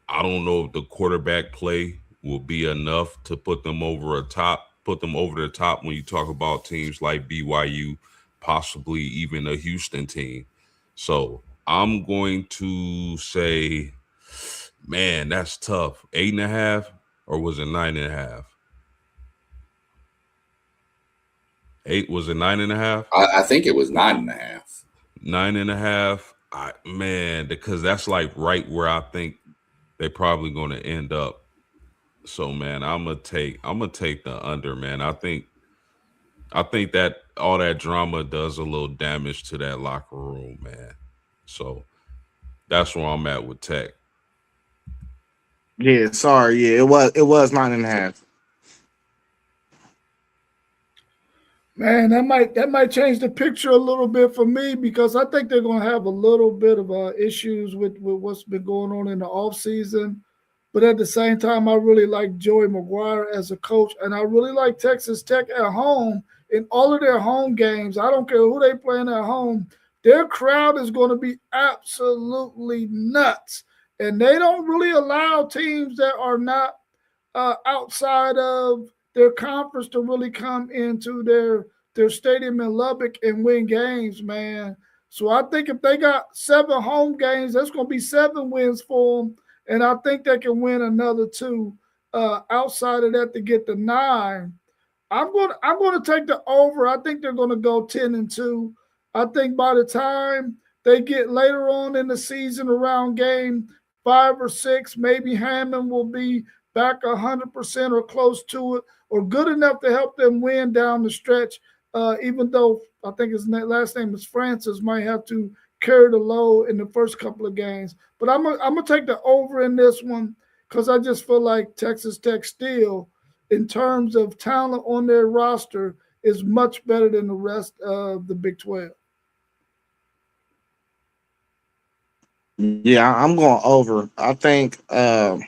I don't know if the quarterback play will be enough to put them over the top when you talk about teams like BYU, possibly even a Houston team. So I'm going to say, man, that's tough. 8.5, or was it 9.5? 8, was it 9.5? I think it was 9.5. 9.5. Man, because that's like right where I think they're probably going to end up. So man, I'm gonna take the under, man. I think that all that drama does a little damage to that locker room, man. So that's where I'm at with Tech. Yeah, sorry. Yeah, it was 9.5. Man, that might change the picture a little bit for me, because I think they're going to have a little bit of issues with what's been going on in the offseason. But at the same time, I really like Joey McGuire as a coach, and I really like Texas Tech at home in all of their home games. I don't care who they playing at home. Their crowd is going to be absolutely nuts, and they don't really allow teams that are not outside of their conference to really come into their stadium in Lubbock and win games, man. So I think if they got 7 home games, that's going to be 7 wins for them. And I think they can win another 2 outside of that to get the 9. I'm going to take the over. I think they're going to go 10-2. I think by the time they get later on in the season, around game 5 or 6, maybe Hammond will be back 100% or close to it, or good enough to help them win down the stretch. Even though I think his last name is Francis, might have to carry the load in the first couple of games. But I'm gonna take the over in this one, because I just feel like Texas Tech still, in terms of talent on their roster, is much better than the rest of the Big 12. Yeah, I'm going over. I think the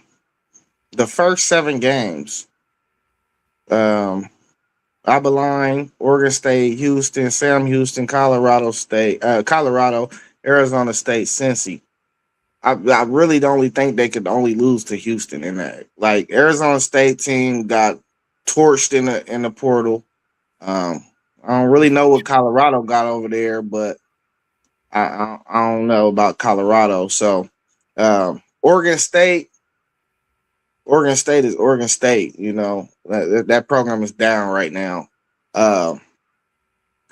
first 7 games, Abilene, Oregon State, Houston, Sam Houston, Colorado, Arizona State, Cincy. I really only think they could only lose to Houston in that. Like, Arizona State team got torched in the portal. I don't really know what Colorado got over there, but I don't know about Colorado. So Oregon State is Oregon State. You know, that program is down right now.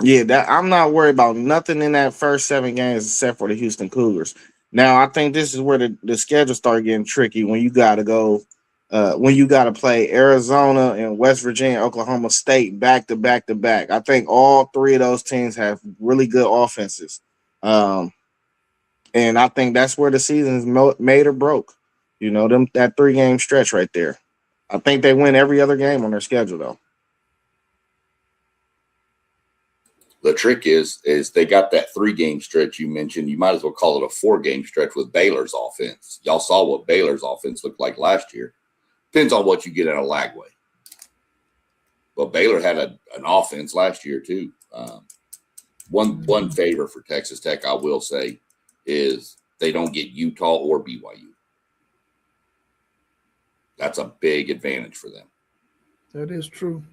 Yeah, I'm not worried about nothing in that first 7 games except for the Houston Cougars. Now, I think this is where the schedule start getting tricky, when you got to go, when you got to play Arizona and West Virginia, Oklahoma State back to back to back. I think all 3 of those teams have really good offenses. And I think that's where the season is made or broke. That 3-game stretch right there. I think they win every other game on their schedule, though. The trick is they got that 3-game stretch you mentioned. You might as well call it a 4-game stretch with Baylor's offense. Y'all saw what Baylor's offense looked like last year. Depends on what you get out of Lagway. But Baylor had an offense last year too. One favor for Texas Tech, I will say, is they don't get Utah or BYU. That's a big advantage for them. That is true.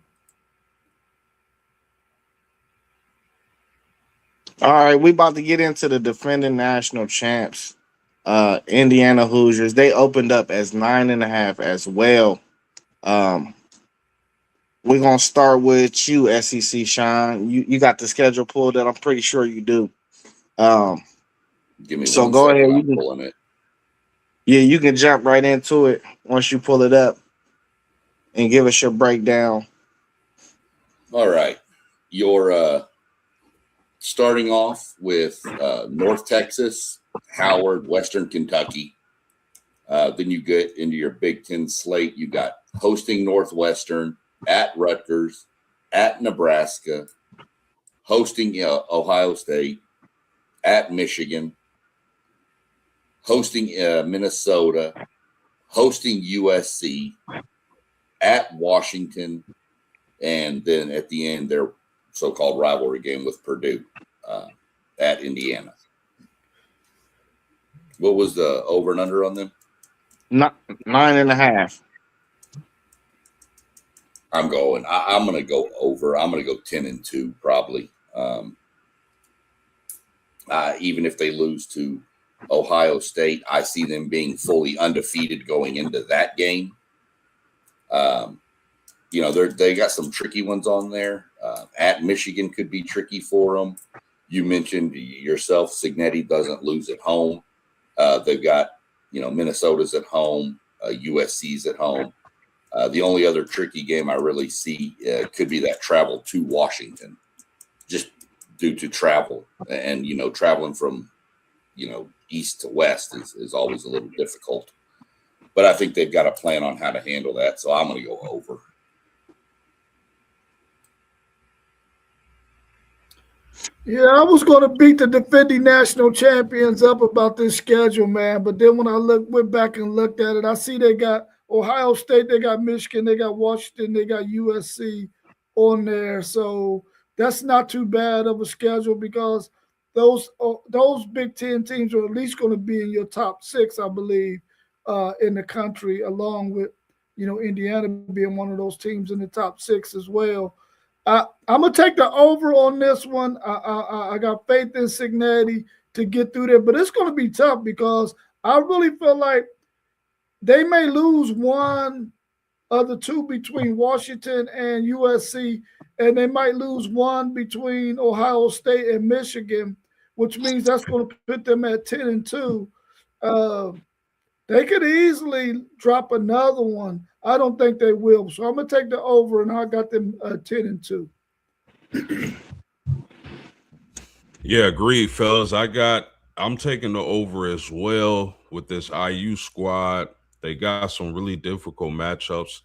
All right, we about to get into the defending national champs, Indiana Hoosiers. They opened up as 9.5 as well. We're gonna start with you, SEC Sean. You got the schedule pulled up. I'm pretty sure you do. Give me so one go second. ahead. I'm pulling it. Yeah, you can jump right into it once you pull it up and give us your breakdown. All right, your starting off with North Texas, Howard, Western Kentucky. Then you get into your Big Ten slate. You got hosting Northwestern, at Rutgers, at Nebraska, hosting Ohio State, at Michigan, hosting Minnesota, hosting USC, at Washington, and then at the end their so-called rivalry game with Purdue at Indiana. What was the over and under on them? 9.5. I'm going to go over. I'm going to go 10-2 probably. Even if they lose to Ohio State, I see them being fully undefeated going into that game. They got some tricky ones on there. At Michigan could be tricky for them. You mentioned yourself, Cignetti doesn't lose at home. They've got, Minnesota's at home, USC's at home. The only other tricky game I really see could be that travel to Washington, just due to travel. And, traveling from, east to west is always a little difficult. But I think they've got a plan on how to handle that. So I'm going to go over. Yeah, I was going to beat the defending national champions up about this schedule, man. But then when I went back and looked at it, I see they got Ohio State, they got Michigan, they got Washington, they got USC on there. So that's not too bad of a schedule because those Big Ten teams are at least going to be in your top 6, I believe, in the country, along with, Indiana being one of those teams in the top 6 as well. I'm going to take the over on this one. I got faith in Cignetti to get through there, but it's going to be tough because I really feel like they may lose one of the two between Washington and USC, and they might lose one between Ohio State and Michigan, which means that's going to put them at 10-2. They could easily drop another one. I don't think they will. So I'm going to take the over, and I got them 10-2. Yeah, agreed, fellas. I'm taking the over as well with this IU squad. They got some really difficult matchups.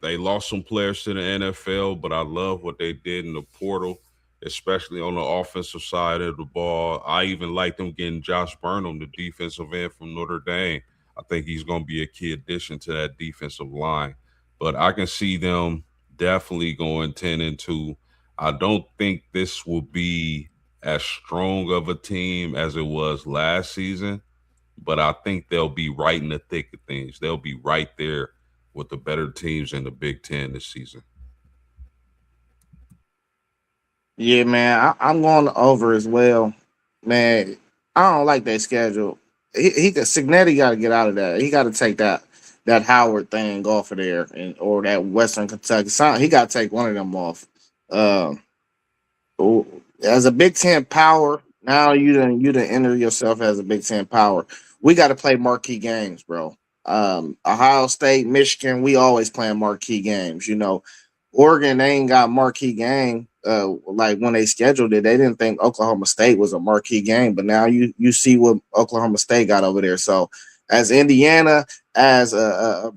They lost some players to the NFL, but I love what they did in the portal, especially on the offensive side of the ball. I even like them getting Josh Burnham, the defensive end from Notre Dame. I think he's going to be a key addition to that defensive line. But I can see them definitely going 10-2. I don't think this will be as strong of a team as it was last season, but I think they'll be right in the thick of things. They'll be right there with the better teams in the Big Ten this season. Yeah, man, I'm going over as well. Man, I don't like that schedule. Cignetti got to get out of that. He got to take that Howard thing off of there, or that Western Kentucky. He got to take one of them off. As a Big Ten power, now you done enter yourself as a Big Ten power. We got to play marquee games, bro. Ohio State, Michigan, we always playing marquee games. Oregon, they ain't got marquee game. like when they scheduled it, they didn't think Oklahoma State was a marquee game, but now you see what Oklahoma State got over there. So as Indiana, as a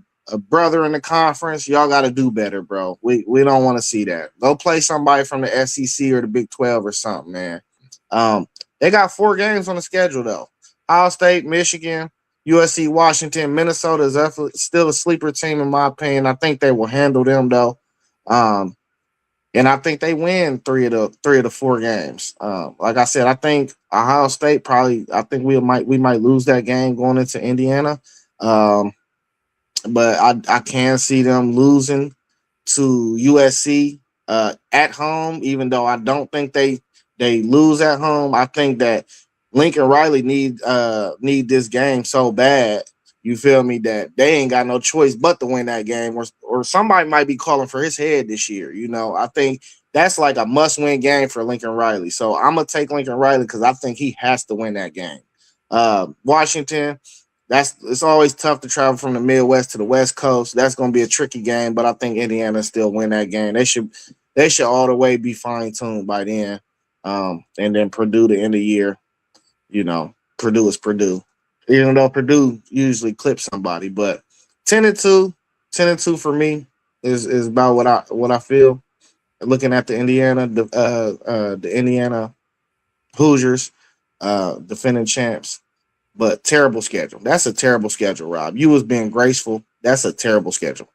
brother in the conference, y'all got to do better, bro. We don't want to see that. Go play somebody from the SEC or the Big 12 or something, man. They got 4 games on the schedule though. Ohio State, Michigan, USC, Washington, Minnesota is still a sleeper team in my opinion. I think they will handle them though. And I think they win 3 of the 4 games. Like I said, I think Ohio State probably. I think we might lose that game going into Indiana. But I can see them losing to USC at home, even though I don't think they lose at home. I think that Lincoln Riley need this game so bad. You feel me? That they ain't got no choice but to win that game, or somebody might be calling for his head this year. You know, I think that's like a must-win game for Lincoln Riley. So I'm gonna take Lincoln Riley because I think he has to win that game. Washington, it's always tough to travel from the Midwest to the West Coast. That's gonna be a tricky game, but I think Indiana still win that game. They should all the way be fine-tuned by then. And then Purdue the end of the year. You know, Purdue is Purdue. Even though Purdue usually clips somebody, but 10-2 for me is about what I feel. Looking at the Indiana Hoosiers, defending champs, but terrible schedule. That's a terrible schedule, Rob. You was being graceful. That's a terrible schedule.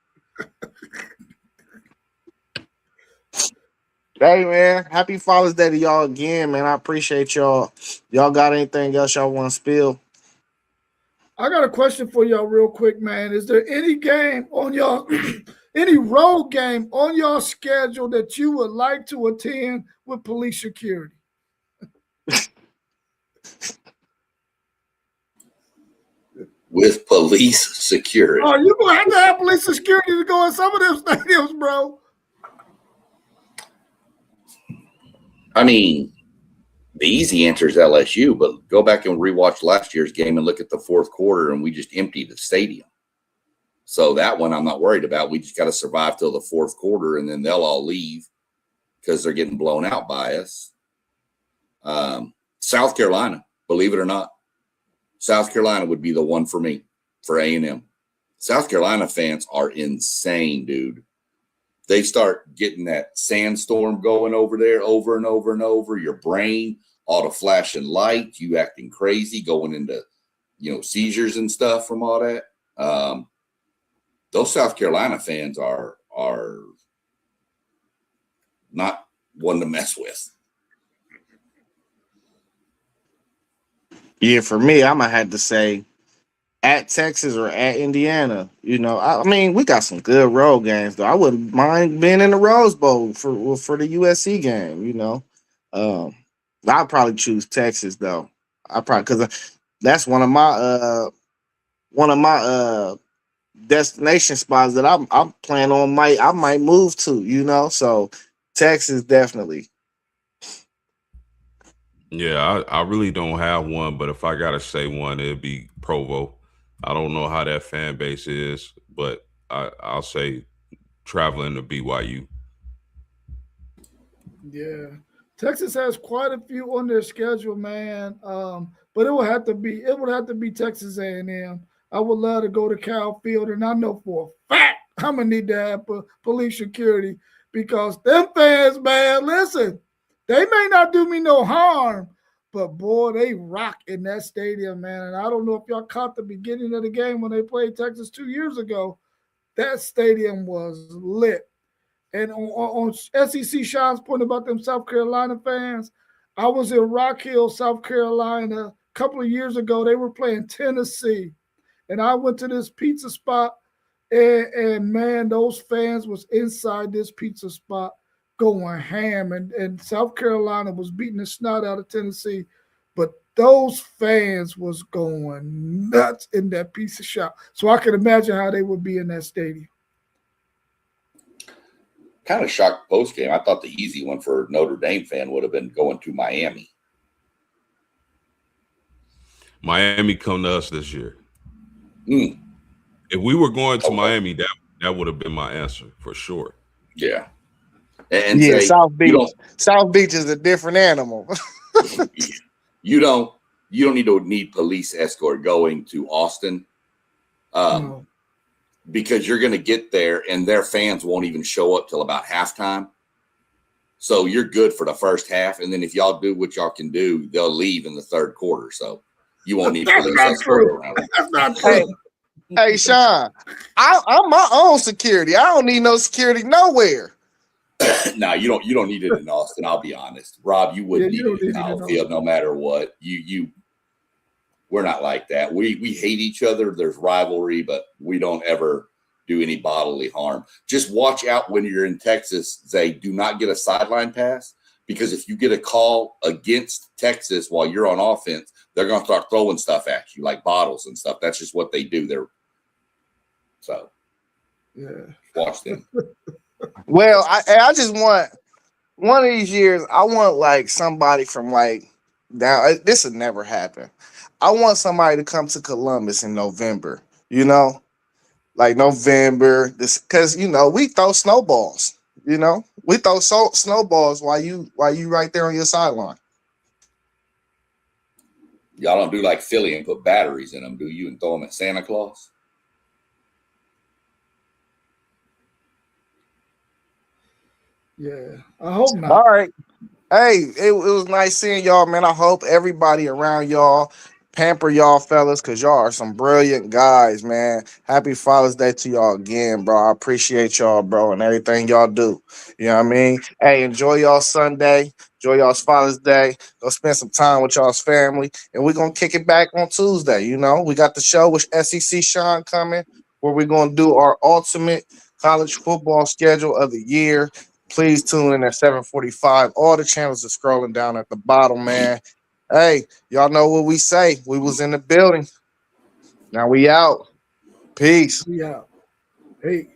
Hey man, happy Father's Day to y'all again, man. I appreciate y'all. Y'all got anything else y'all want to spill? I got a question for y'all real quick, man. Is there any game on y'all, any road game on your schedule that you would like to attend with police security? With police security. Oh, you're going to have police security to go in some of them stadiums, bro. I mean, the easy answer is LSU, but go back and rewatch last year's game and look at the fourth quarter, and we just emptied the stadium. So that one I'm not worried about. We just got to survive till the fourth quarter, and then they'll all leave because they're getting blown out by us. South Carolina, believe it or not, South Carolina would be the one for me, for A&M. South Carolina fans are insane, dude. They start getting that sandstorm going over there over and over and over. Your brain, all the flashing lights, you acting crazy, going into, seizures and stuff from all that. Those South Carolina fans are not one to mess with. Yeah, for me, I'm gonna have to say at Texas or at Indiana. I mean, we got some good road games though. I wouldn't mind being in the Rose Bowl for the USC game. I'd probably choose Texas though. Because that's one of my destination spots that I'm planning on. I might move to. So Texas definitely. Yeah, I really don't have one, but if I gotta say one, it'd be Provo. I don't know how that fan base is, but I'll say traveling to BYU. Yeah, Texas has quite a few on their schedule, man. But it would have to be Texas A&M. I would love to go to Cal Field, and I know for a fact I'm gonna need to have police security because them fans, man, listen, they may not do me no harm, but boy, they rock in that stadium, man. And I don't know if y'all caught the beginning of the game when they played Texas 2 years ago. That stadium was lit. And on SEC Sean's point about them South Carolina fans, I was in Rock Hill, South Carolina a couple of years ago. They were playing Tennessee. And I went to this pizza spot, and man, those fans was inside this pizza spot going ham. And South Carolina was beating the snot out of Tennessee. But those fans was going nuts in that pizza shop. So I can imagine how they would be in that stadium. Kind of shocked post game. I thought the easy one for a Notre Dame fan would have been going to Miami. Miami come to us this year. If we were going to Miami, that would have been my answer for sure. Yeah. and Yeah, say South you Beach. don't South Beach is a different animal. you don't need police escort going to Austin. No. Because you're going to get there and their fans won't even show up till about halftime. So you're good for the first half. And then if y'all do what y'all can do, they'll leave in the third quarter. So you won't need That's police not escort true. around. That's not Hey, true. hey, Sean, I'm my own security. I don't need no security nowhere. No, you don't need it in Austin. I'll be honest. Rob, you wouldn't Yeah, you need don't it in need it in Kyle Field no matter what. We're not like that. We hate each other. There's rivalry, but we don't ever do any bodily harm. Just watch out when you're in Texas. They do not get a sideline pass, because if you get a call against Texas while you're on offense, they're going to start throwing stuff at you like bottles and stuff. That's just what they do. Watch them. Well, I just want one of these years. I want like somebody from like down. This would never happen. I want somebody to come to Columbus in November. You know, like November. This because we throw snowballs. We throw snowballs while you right there on your sideline. Y'all don't do like Philly and put batteries in them, do you? And throw them at Santa Claus? Yeah, I hope not. All right. Hey, it was nice seeing y'all, man. I hope everybody around y'all pamper y'all fellas, because y'all are some brilliant guys, man. Happy Father's Day to y'all again, bro. I appreciate y'all, bro, and everything y'all do. You know what I mean? Hey, enjoy y'all Sunday. Enjoy y'all's Father's Day. Go spend some time with y'all's family. And we're going to kick it back on Tuesday. We got the show with SEC Sean coming, where we're going to do our ultimate college football schedule of the year. Please tune in at 7:45. All the channels are scrolling down at the bottom, man. Hey, y'all know what we say. We was in the building. Now we out. Peace. Yeah. Hey.